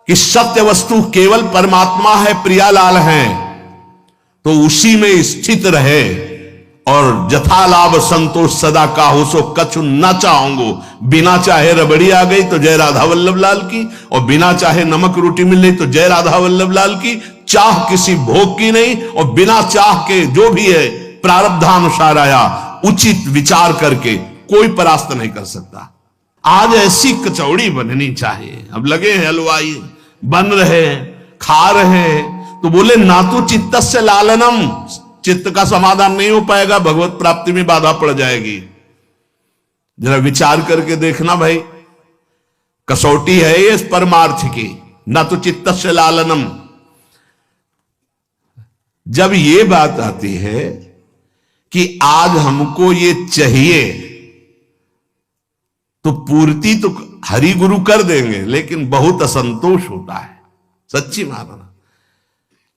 कि सत्य वस्तु केवल परमात्मा है, प्रियालाल है, तो उसी में स्थित रहे और जथा लाभ संतोष सदा काहू सो कछु न चाहूंगो। बिना चाहे रबड़ी आ गई तो जय राधा वल्लभ लाल की, और बिना चाहे नमक रोटी मिल रही तो जय राधा वल्लभ लाल की। चाह किसी भोग की नहीं, और बिना चाह के जो भी है प्रारब्धानुसार आया, उचित विचार करके कोई परास्त नहीं कर सकता। आज ऐसी कचौड़ी बननी चाहिए। अब लगे हैं हलवाई, बन रहे हैं, खा रहे हैं, तो बोले ना तो चित्तस्य लालनम, चित्त का समाधान नहीं हो पाएगा, भगवत प्राप्ति में बाधा पड़ जाएगी। जरा विचार करके देखना भाई, कसौटी है ये परमार्थ की, ना तो चित्तस्य लालनम। जब ये बात आती है कि आज हमको ये चाहिए, तो पूर्ति तो हरि गुरु कर देंगे, लेकिन बहुत असंतोष होता है। सच्ची मानना,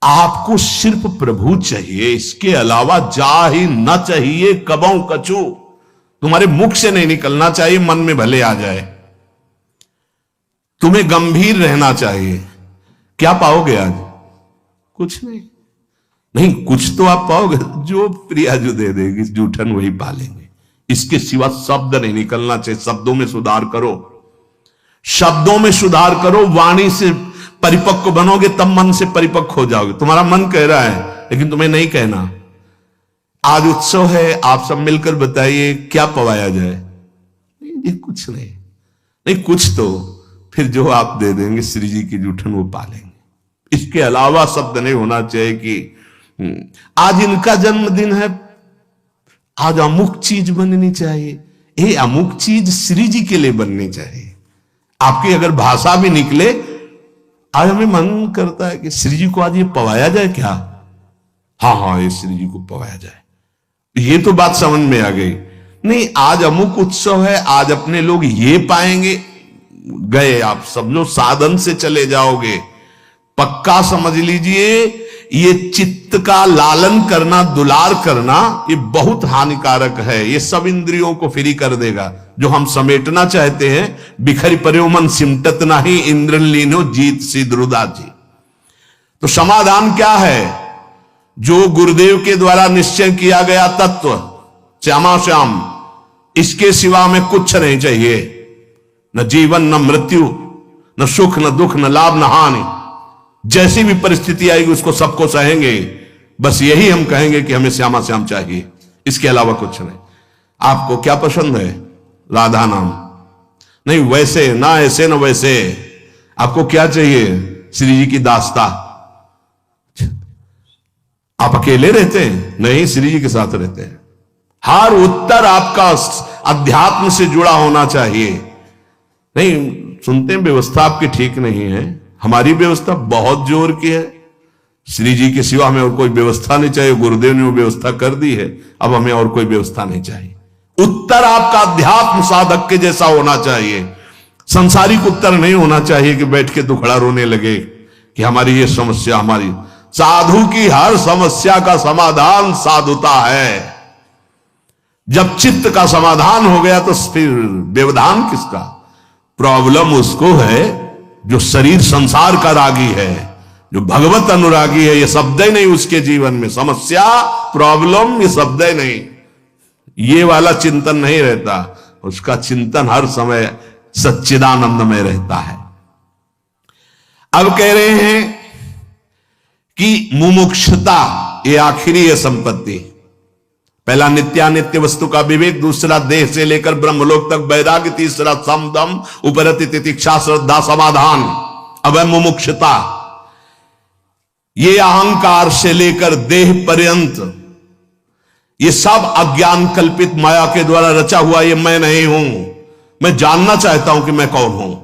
आपको सिर्फ प्रभु चाहिए, इसके अलावा जा ही न चाहिए कबों कछु। तुम्हारे मुख से नहीं निकलना चाहिए, मन में भले आ जाए। तुम्हें गंभीर रहना चाहिए। क्या पाओगे आज? कुछ नहीं, नहीं कुछ तो आप पाओगे, जो प्रिया जो दे देगी जूठन वही पालेंगे। इसके सिवा शब्द नहीं निकलना चाहिए। शब्दों में सुधार करो, शब्दों में सुधार करो, वाणी से परिपक्व बनोगे तब मन से परिपक्व हो जाओगे। तुम्हारा मन कह रहा है लेकिन तुम्हें नहीं कहना। आज उत्सव है, आप सब मिलकर बताइए क्या पवाया जाए। नहीं, कुछ नहीं, नहीं कुछ तो फिर जो आप दे देंगे श्री जी की जूठन वो पालेंगे। इसके अलावा शब्द नहीं होना चाहिए कि आज इनका जन्मदिन है, आज अमुक चीज बननी चाहिए। ये अमुक चीज श्री जी के लिए बननी चाहिए। आपकी अगर भाषा भी निकले, आज हमें मन करता है कि श्री जी को आज ये पवाया जाए क्या? हाँ, ये श्री जी को पवाया जाए। ये तो बात समझ में आ गई। नहीं, आज अमुक उत्सव है, आज अपने लोग ये पाएंगे। गए आप सब लोग साधन से चले जाओगे। पक्का समझ लीजिए, ये चित्त का लालन करना, दुलार करना, ये बहुत हानिकारक है। ये सब इंद्रियों को फ्री कर देगा। जो हम समेटना चाहते हैं, बिखरी पर्यो मन सिमटत नाही, इंद्रन लीनो जीत सी द्रुदा जी। तो समाधान क्या है? जो गुरुदेव के द्वारा निश्चय किया गया तत्व श्यामा श्याम, इसके सिवा में कुछ नहीं चाहिए। न जीवन, न मृत्यु, न सुख, न दुख, न लाभ, न हानि। जैसी भी परिस्थिति आएगी उसको सबको सहेंगे। बस यही हम कहेंगे कि हमें श्यामा श्याम चाहिए, इसके अलावा कुछ नहीं। आपको क्या पसंद है? राधा नाम नहीं, वैसे ना, ऐसे ना वैसे। आपको क्या चाहिए? श्री जी की दास्ता। आप अकेले रहते हैं? नहीं, श्री जी के साथ रहते हैं। हर उत्तर आपका अध्यात्म से जुड़ा होना चाहिए। नहीं, सुनते हैं व्यवस्था आपकी ठीक नहीं है। हमारी व्यवस्था बहुत जोर की है। श्री जी के सिवा हमें और कोई व्यवस्था नहीं चाहिए। गुरुदेव ने वो व्यवस्था कर दी है, अब हमें और कोई व्यवस्था नहीं चाहिए। उत्तर आपका अध्यात्म साधक के जैसा होना चाहिए। संसारिक उत्तर नहीं होना चाहिए कि बैठ के दुखड़ा रोने लगे कि हमारी ये समस्या, हमारी। साधु की हर समस्या का समाधान साधुता है। जब चित्त का समाधान हो गया तो फिर व्यवधान किसका? प्रॉब्लम उसको है जो शरीर संसार का रागी है, जो भगवत अनुरागी है, ये शब्द ही नहीं उसके जीवन में, समस्या प्रॉब्लम ये शब्द ही नहीं, ये वाला चिंतन नहीं रहता, उसका चिंतन हर समय सच्चिदानंद में रहता है। अब कह रहे हैं कि मुमुक्षुता ये आखिरी है संपत्ति। पहला नित्यानित्य वस्तु का विवेक, दूसरा देह से लेकर ब्रह्मलोक तक वैराग्य, तीसरा समदम उपरति तितिक्षा श्रद्धा समाधान। अब है मुमुक्षुता, ये अहंकार से लेकर देह पर्यंत ये सब अज्ञान कल्पित माया के द्वारा रचा हुआ, ये मैं नहीं हूं, मैं जानना चाहता हूं कि मैं कौन हूं,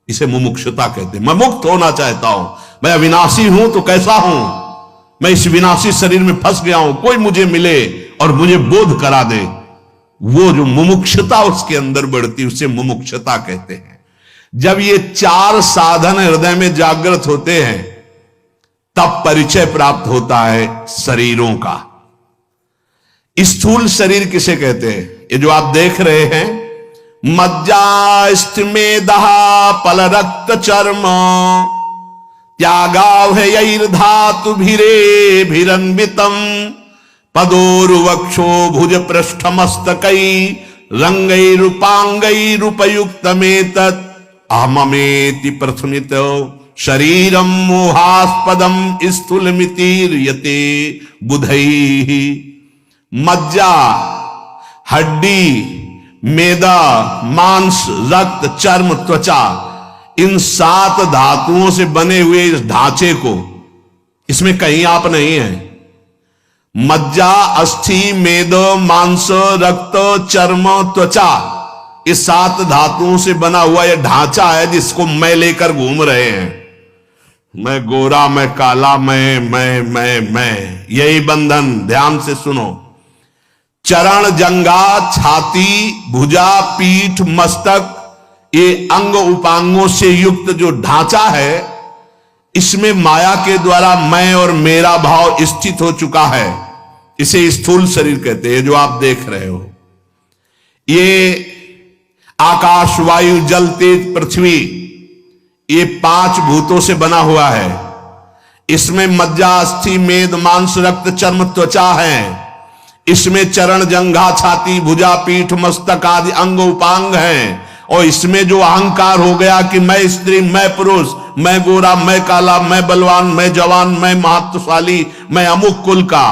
इसे मुमुक्षुता कहते हैं। मैं मुक्त होना चाहता हूं, मैं अविनाशी हूं तो कैसा हूं, मैं इस विनाशी शरीर में फंस गया हूं, कोई मुझे मिले और मुझे बोध करा दे। वो जो मुमुक्षुता उसके अंदर बढ़ती, उसे मुमुक्षुता कहते हैं। जब ये चार साधन हृदय में जागृत होते हैं तब परिचय प्राप्त होता है शरीरों का। स्थूल शरीर किसे कहते हैं? ये जो आप देख रहे हैं, मज्जा स्थिमेदहा पल रक्त चर्म त्यागावधातु भिरे भिरन्वितम पदोर्वक्षो भुज पृष्ठ मस्तकई रंगई रूपांगई रूपयुक्तमेतत् अहममेति प्रथुनित शरीरम मोहास्पदम स्थूलमितिर्यते बुधैः। मज्जा हड्डी, मेदा, मांस, रक्त, चर्म, त्वचा, इन 7 धातुओं से बने हुए इस ढांचे को, इसमें कहीं आप नहीं है। मज्जा, अस्थि, मेद, मांस, रक्त, चर्म, त्वचा, इस 7 धातुओं से बना हुआ यह ढांचा है जिसको मैं लेकर घूम रहे हैं। मैं गोरा, मैं काला, मैं, यही बंधन। ध्यान से सुनो। चरण, जंघा, छाती, भुजा, पीठ, मस्तक, ये अंग उपांगों से युक्त जो ढांचा है, इसमें माया के द्वारा मैं और मेरा भाव स्थित हो चुका है। इसे स्थूल शरीर कहते हैं, जो आप देख रहे हो। ये आकाश, वायु, जल, तेज, पृथ्वी, ये 5 भूतों से बना हुआ है। इसमें मज्जा, अस्थि, मेद, मांस, रक्त, चर्म, त्वचा है। इसमें चरण, जंघा, छाती, भुजा, पीठ, मस्तक आदि अंग उपांग हैं। और इसमें जो अहंकार हो गया कि मैं स्त्री, मैं पुरुष, मैं गोरा, मैं काला, मैं बलवान, मैं जवान, मैं महत्वशाली, मैं अमुक कुल का,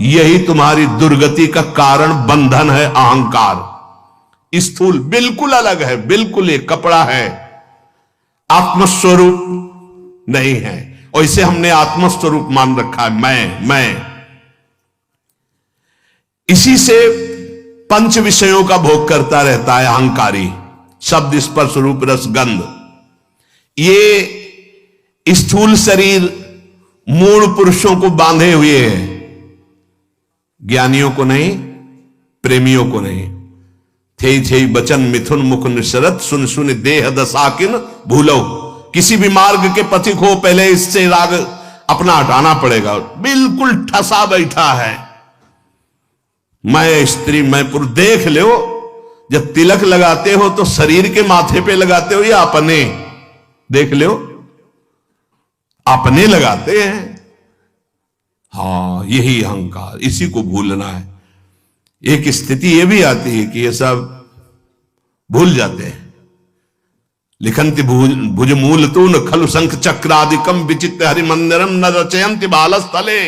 यही तुम्हारी दुर्गति का कारण बंधन है। अहंकार स्थूल बिल्कुल अलग है, बिल्कुल एक कपड़ा है, आत्मस्वरूप नहीं है। और इसे हमने आत्मस्वरूप मान रखा है, मैं। इसी से 5 विषयों का भोग करता रहता है अहंकारी, शब्द, स्पर्श, रूप, रस, गंध। ये स्थूल शरीर मूढ़ पुरुषों को बांधे हुए है, ज्ञानियों को नहीं, प्रेमियों को नहीं। थे बचन मिथुन मुख निशरत सुन सुन देह दशाकिन भूलो। किसी भी मार्ग के पथिक हो, पहले इससे राग अपना हटाना पड़ेगा। बिल्कुल ठसा बैठा है, मैं स्त्री, मैं पुरुष। देख लो, जब तिलक लगाते हो तो शरीर के माथे पे लगाते हो या अपने? देख लो, अपने लगाते हैं। हाँ, यही अहंकार, इसी को भूलना है। एक स्थिति ये भी आती है कि ये सब भूल जाते हैं। लिखंति भुज मूल तू न खलु शंख चक्रादिकम विचित्र हरिमंदिरम न रचयंति बालस्थले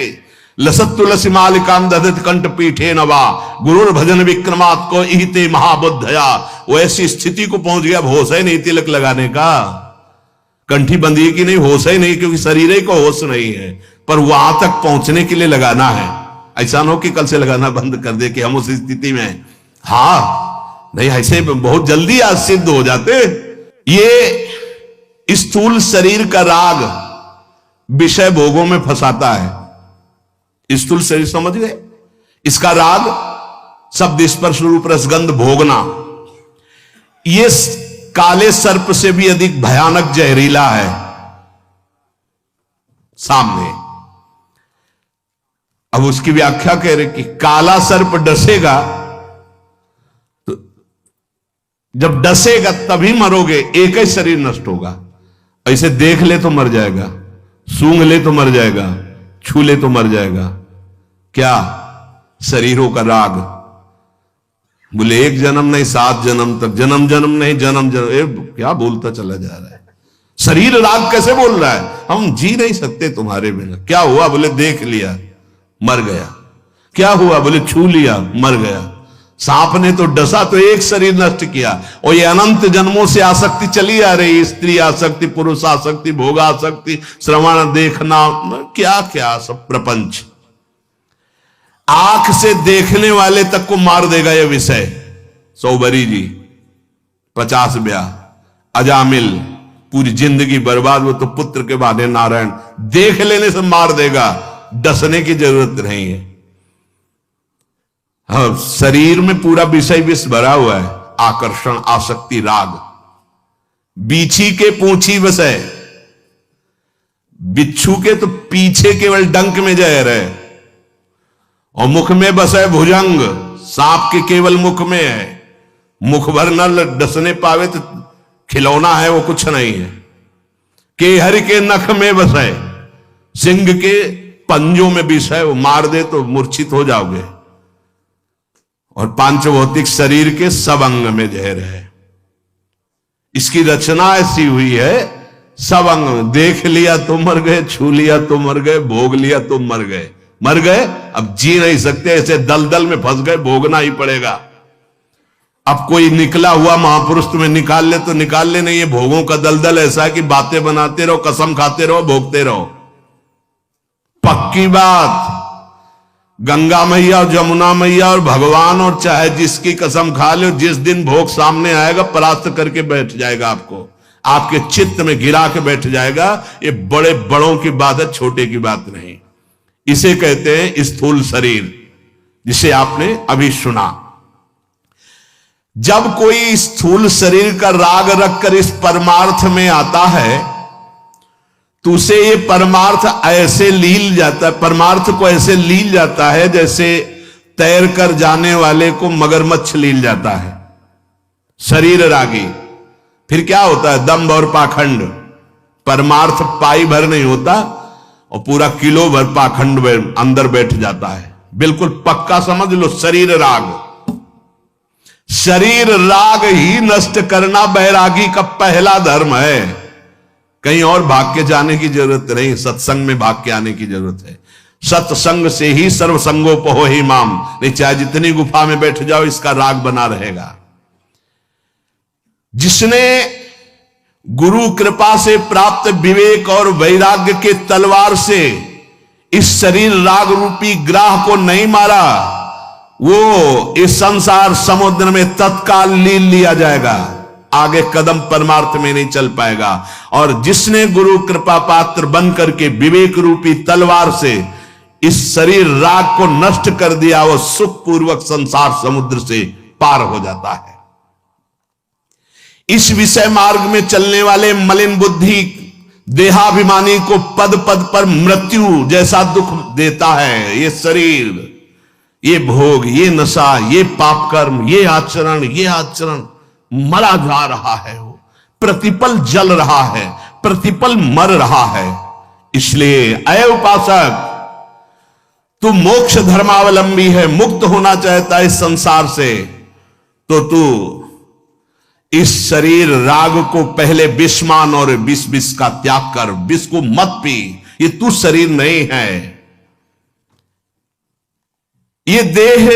लसत तुलसी मालिकाम दधित कंठ पीठे नवा गुरुर भजन विक्रमात् को इहिते महाबुद्धया। वो ऐसी स्थिति को पहुंच गया, होश ही नहीं तिलक लगाने का। कंठी बंधी की नहीं, होश ही नहीं, क्योंकि शरीर ही को होश नहीं है। पर वहां तक पहुंचने के लिए लगाना है। ऐसा न हो कि कल से लगाना बंद कर दे कि हम उस स्थिति में। हाँ, नहीं, ऐसे बहुत जल्दी आज सिद्ध हो जाते। ये स्थूल शरीर का राग विषय भोगों में फंसाता है। स्थूल शरीर समझ गए? इसका राग शब्द, स्पर्श, रूप, रसगंध भोगना, ये काले सर्प से भी अधिक भयानक जहरीला है। सामने अब उसकी व्याख्या कह रहे कि काला सर्प डसेगा तो जब डसेगा तभी मरोगे, एक ही शरीर नष्ट होगा। ऐसे देख ले तो मर जाएगा, सूंघ ले तो मर जाएगा, छू ले तो मर जाएगा। क्या? शरीरों का राग। बोले एक जन्म नहीं 7 जन्म तक, जन्म जन्म नहीं जन्म जन्म, क्या बोलता चला जा रहा है। शरीर राग कैसे बोल रहा है? हम जी नहीं सकते तुम्हारे बिना। क्या हुआ? बोले देख लिया मर गया। क्या हुआ? बोले छू लिया मर गया। सांप ने तो डसा तो एक शरीर नष्ट किया, और ये अनंत जन्मों से आसक्ति चली आ रही, स्त्री आसक्ति, पुरुष आसक्ति, भोग आसक्ति, श्रवण देखना, क्या क्या सब प्रपंच। आंख से देखने वाले तक को मार देगा यह विषय। सौबरी जी 50 ब्याह, अजामिल पूरी जिंदगी बर्बाद, वो तो पुत्र के बहाने नारायण, देख लेने से मार देगा, डसने की जरूरत नहीं है। हाँ, शरीर में पूरा विषय विष भरा हुआ है, आकर्षण, आसक्ति, राग। बीछी के पूंछी वसे, बिच्छू के तो पीछे केवल डंक में जहर है, और मुख में बसे भुजंग, सांप के केवल मुख में है। मुख भर न डसने पावे तो खिलौना है वो, कुछ नहीं है। केहर के नख में बसे, सिंह के पंजों में विष है, वो मार दे तो मूर्छित हो जाओगे। और पांचभौतिक शरीर के सब अंग में जहर है। इसकी रचना ऐसी हुई है, सब अंग। देख लिया तो मर गए, छू लिया तो मर गए, भोग लिया तो मर गए। मर गए, अब जी नहीं सकते, ऐसे दलदल में फंस गए, भोगना ही पड़ेगा। अब कोई निकला हुआ महापुरुष तुम्हें निकाल ले तो निकाल ले, नहीं। ये भोगों का दलदल ऐसा है कि बातें बनाते रहो, कसम खाते रहो, भोगते रहो। पक्की बात, गंगा मैया और जमुना मैया और भगवान और चाहे जिसकी कसम खा लो, जिस दिन भोग सामने आएगा परास्त करके बैठ जाएगा आपको, आपके चित्त में गिरा के बैठ जाएगा। ये बड़े बड़ों की बात है, छोटे की बात नहीं। इसे कहते हैं स्थूल शरीर, जिसे आपने अभी सुना। जब कोई स्थूल शरीर का राग रखकर इस परमार्थ में आता है तो उसे ये परमार्थ ऐसे लील जाता है, परमार्थ को ऐसे लील जाता है जैसे तैर कर जाने वाले को मगरमच्छ लील जाता है। शरीर रागी। फिर क्या होता है? दंभ और पाखंड। परमार्थ पाई भर नहीं होता और पूरा किलो भर पाखंड अंदर बैठ जाता है। बिल्कुल पक्का समझ लो, शरीर राग। शरीर राग ही नष्ट करना बैरागी का पहला धर्म है। कहीं और भाग के जाने की जरूरत नहीं, सत्संग में भाग के आने की जरूरत है। सत्संग से ही सर्वसंगोपहो ही माम। नहीं, चाहे जितनी गुफा में बैठ जाओ, इसका राग बना रहेगा। जिसने गुरु कृपा से प्राप्त विवेक और वैराग्य के तलवार से इस शरीर राग रूपी ग्राह को नहीं मारा, वो इस संसार समुद्र में तत्काल लीन लिया जाएगा, आगे कदम परमार्थ में नहीं चल पाएगा। और जिसने गुरु कृपा पात्र बन करके विवेक रूपी तलवार से इस शरीर राग को नष्ट कर दिया, वो सुखपूर्वक संसार समुद्र से पार हो जाता है। इस विषय मार्ग में चलने वाले मलिन बुद्धि देहाभिमानी को पद पद पर मृत्यु जैसा दुख देता है। ये शरीर, ये भोग, ये नशा, ये पाप कर्म, ये आचरण मरा जा रहा है, वो प्रतिपल जल रहा है, प्रतिपल मर रहा है। इसलिए अय उपासक, तू मोक्ष धर्मावलंबी है, मुक्त होना चाहता है इस संसार से, तो तू इस शरीर राग को पहले विषमान और विष का त्याग कर। विष को मत पी, ये तू शरीर नहीं है। ये देह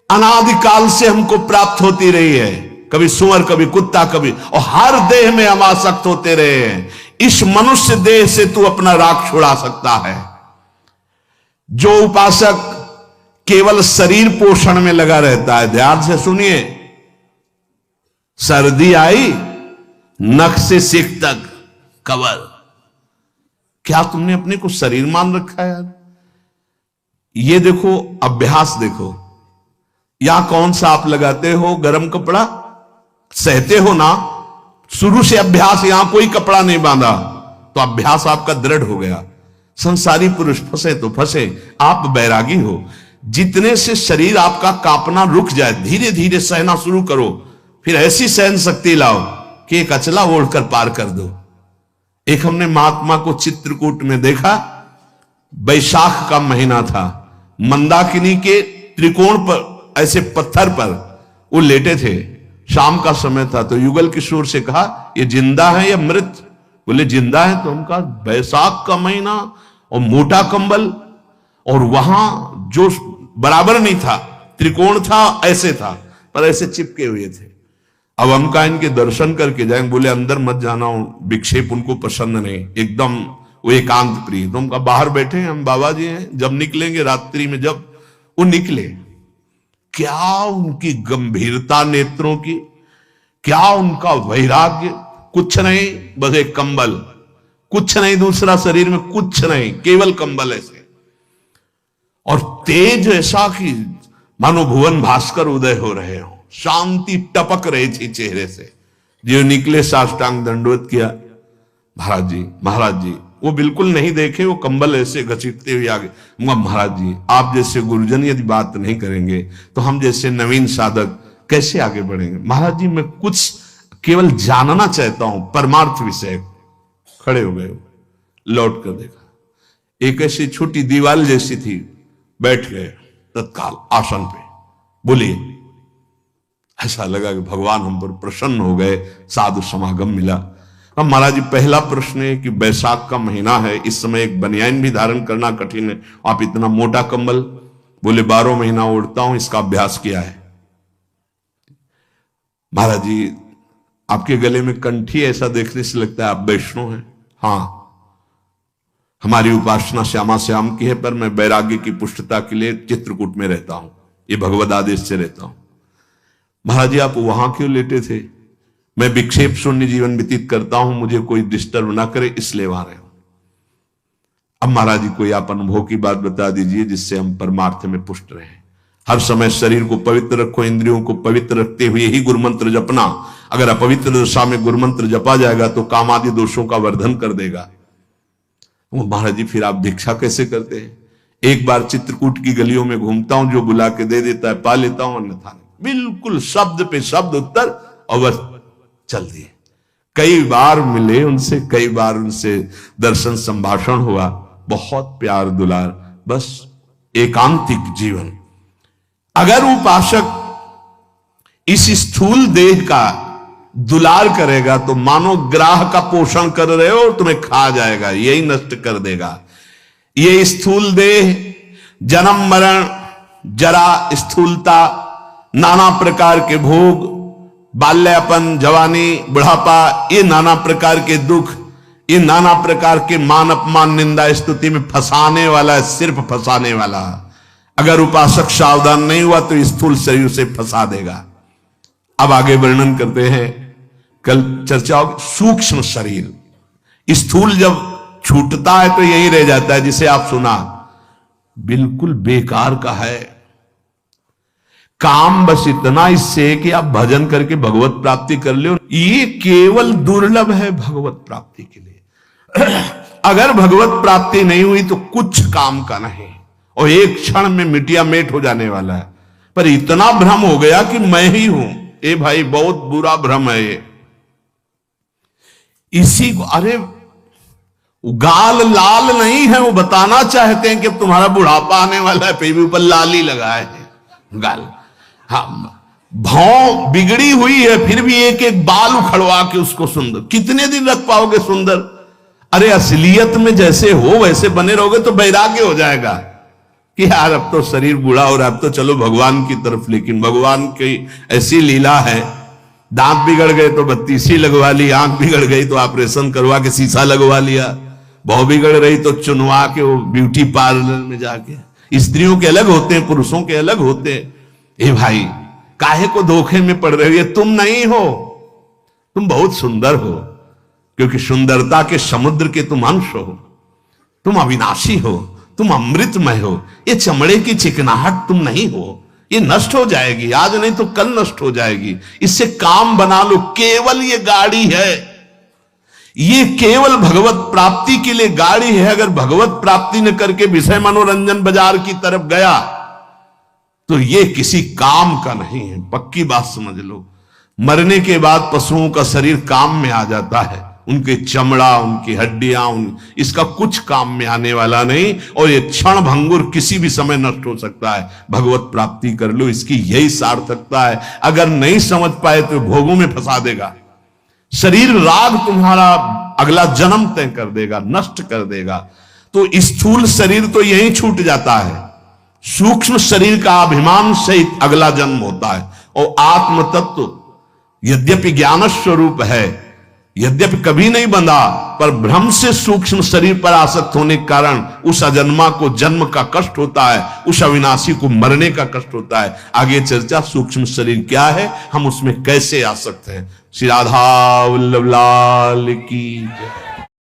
अनादिकाल से हमको प्राप्त होती रही है, कभी सुअर, कभी कुत्ता, कभी, और हर देह में हम आसक्त होते रहे हैं। इस मनुष्य देह से तू अपना राग छुड़ा सकता है। जो उपासक केवल शरीर पोषण में लगा रहता है, ध्यान से सुनिए, सर्दी आई, नख से सिख तक कवर। क्या तुमने अपने को शरीर मान रखा है यार? ये देखो, अभ्यास देखो, या कौन सा आप लगाते हो गर्म कपड़ा, सहते हो ना, शुरू से अभ्यास, यहां कोई कपड़ा नहीं बांधा तो अभ्यास आपका दृढ़ हो गया। संसारी पुरुष फंसे तो फंसे, आप बैरागी हो। जितने से शरीर आपका कांपना रुक जाए, धीरे धीरे सहना शुरू करो। फिर ऐसी सहन शक्ति लाओ कि एक अचला ओढ़कर पार कर दो। एक हमने महात्मा को चित्रकूट में देखा, बैसाख का महीना था, मंदाकिनी के त्रिकोण पर ऐसे पत्थर पर वो लेटे थे, शाम का समय था। तो युगल किशोर से कहा ये जिंदा है या मृत? बोले जिंदा है। तो हम कहा बैसाख का महीना और मोटा कंबल, और वहां जो बराबर नहीं था, त्रिकोण था, ऐसे था, पर ऐसे चिपके हुए थे। अब हम कहा इनके दर्शन करके जाएंगे। बोले अंदर मत जाना, विक्षेप उनको पसंद नहीं, एकदम वो एकांत प्रिय। तो हम कहा बाहर बैठे हैं, हम बाबा जी हैं, जब निकलेंगे रात्रि में। जब वो निकले, क्या उनकी गंभीरता नेत्रों की, क्या उनका वैराग्य, कुछ नहीं, बस एक कंबल, कुछ नहीं, दूसरा शरीर में कुछ नहीं, केवल कंबल ऐसे, और तेज ऐसा कि मानो भुवन भास्कर उदय हो रहे हो, शांति टपक रही थी चेहरे से। जो निकले साष्टांग दंडवत किया, महाराज जी, महाराज जी। वो बिल्कुल नहीं देखे, वो कंबल ऐसे घसीटते हुए आगे। महाराज जी, आप जैसे गुरुजन यदि बात नहीं करेंगे तो हम जैसे नवीन साधक कैसे आगे बढ़ेंगे? महाराज जी, मैं कुछ केवल जानना चाहता हूं, परमार्थ विषय। खड़े हो गए, लौट कर देखा, एक ऐसी छोटी दीवार जैसी थी, बैठ गए तत्काल आसन पे। बोलिए। ऐसा लगा कि भगवान हम पर प्रसन्न हो गए, साधु समागम मिला। अब महाराज जी, पहला प्रश्न है कि बैसाख का महीना है, इस समय एक बनियान भी धारण करना कठिन है, आप इतना मोटा कंबल? बोले 12 महीना ओढ़ता हूं, इसका अभ्यास किया है। महाराज जी, आपके गले में कंठी, ऐसा देखने से लगता है आप वैष्णव हैं। हाँ, हमारी उपासना श्यामा श्याम की है, पर मैं वैराग्य की पुष्टता के लिए चित्रकूट में रहता हूं, ये भगवद आदेश से रहता हूं। महाराज जी, आप वहां क्यों लेटे थे? मैं विक्षेप शून्य जीवन व्यतीत करता हूं, मुझे कोई डिस्टर्ब ना करे, इसलिए वहां रहे हूं। अब महाराज जी, कोई आप अनुभव की बात बता दीजिए जिससे हम परमार्थ में पुष्ट रहे। हर समय शरीर को पवित्र रखो, इंद्रियों को पवित्र रखते हुए ही गुरुमंत्र जपना। अगर अपवित्र दशा में गुरुमंत्र जपा जाएगा तो काम आदि दोषों का वर्धन कर देगा। महाराज जी, फिर आप भिक्षा कैसे करते हैं? एक बार चित्रकूट की गलियों में घूमता हूं, जो बुला के दे देता है पा लेता हूं, अन्यथा बिल्कुल शब्द पे शब्द उत्तर, और बस चल दिए। कई बार मिले उनसे, कई बार उनसे दर्शन संभाषण हुआ, बहुत प्यार दुलार, बस एकांतिक जीवन। अगर उपासक इस स्थूल देह का दुलार करेगा तो मानो ग्राह का पोषण कर रहे हो, तुम्हें खा जाएगा, यही नष्ट कर देगा। ये स्थूल देह जन्म मरण जरा स्थूलता, नाना प्रकार के भोग, बाल्यापन, जवानी, बुढ़ापा, ये नाना प्रकार के दुख, ये नाना प्रकार के मान अपमान निंदा स्तुति में फंसाने वाला है, सिर्फ फंसाने वाला। अगर उपासक सावधान नहीं हुआ तो स्थूल शरीर से फंसा देगा। अब आगे वर्णन करते हैं, कल चर्चा होगी सूक्ष्म शरीर। स्थूल जब छूटता है तो यही रह जाता है, जिसे आप सुना, बिल्कुल बेकार का है। काम बस इतना इससे कि आप भजन करके भगवत प्राप्ति कर लो, ये केवल दुर्लभ है भगवत प्राप्ति के लिए। अगर भगवत प्राप्ति नहीं हुई तो कुछ काम का नहीं, और एक क्षण में मिटिया मेट हो जाने वाला है। पर इतना भ्रम हो गया कि मैं ही हूं, ए भाई, बहुत बुरा भ्रम है ये। इसी को, अरे गाल लाल नहीं है, वो बताना चाहते हैं कि अब तुम्हारा बुढ़ापा आने वाला है, फिर भी ऊपर लाल ही लगाए हैं गाल। हाँ, भौं बिगड़ी हुई है, फिर भी एक एक बाल उखड़वा के उसको सुंदर, कितने दिन रख पाओगे सुंदर? अरे असलियत में जैसे हो वैसे बने रहोगे तो वैराग्य हो जाएगा कि यार अब तो शरीर बूढ़ा हो रहा है, अब तो चलो भगवान की तरफ। लेकिन भगवान की ऐसी लीला है, दांत बिगड़ गए तो बत्तीसी लगवा ली, आंख बिगड़ गई तो ऑपरेशन करवा के शीशा लगवा लिया, बहु बिगड़ रही तो चुनवा के वो ब्यूटी पार्लर में जाके। स्त्रियों के अलग होते हैं, पुरुषों के अलग होते हैं। ए भाई, काहे को धोखे में पड़ रहे हो? ये तुम नहीं हो, तुम बहुत सुंदर हो, क्योंकि सुंदरता के समुद्र के तुम अंश हो, तुम अविनाशी हो, तुम अमृतमय हो। ये चमड़े की चिकनाहट तुम नहीं हो, ये नष्ट हो जाएगी, आज नहीं तो कल नष्ट हो जाएगी। इससे काम बना लो, केवल ये गाड़ी है, ये केवल भगवत प्राप्ति के लिए गाड़ी है। अगर भगवत प्राप्ति न करके विषय मनोरंजन बाजार की तरफ गया तो ये किसी काम का नहीं है, पक्की बात समझ लो। मरने के बाद पशुओं का शरीर काम में आ जाता है, उनके चमड़ा, उनकी हड्डियां, इसका कुछ काम में आने वाला नहीं, और ये क्षण भंगुर किसी भी समय नष्ट हो सकता है। भगवत प्राप्ति कर लो, इसकी यही सार्थकता है। अगर नहीं समझ पाए तो भोगों में फंसा देगा। शरीर राग तुम्हारा अगला जन्म तय कर देगा, नष्ट कर देगा। तो स्थूल शरीर तो यही छूट जाता है, सूक्ष्म शरीर का अभिमान सहित अगला जन्म होता है। और आत्म तत्व यद्यपि ज्ञान स्वरूप है, यद्यपि कभी नहीं बंधा, पर भ्रम से सूक्ष्म शरीर पर आसक्त होने के कारण उस अजन्मा को जन्म का कष्ट होता है, उस अविनाशी को मरने का कष्ट होता है। आगे चर्चा सूक्ष्म शरीर क्या है, हम उसमें कैसे आ सकते हैं। श्री राधा वल्लभ लाल की जय।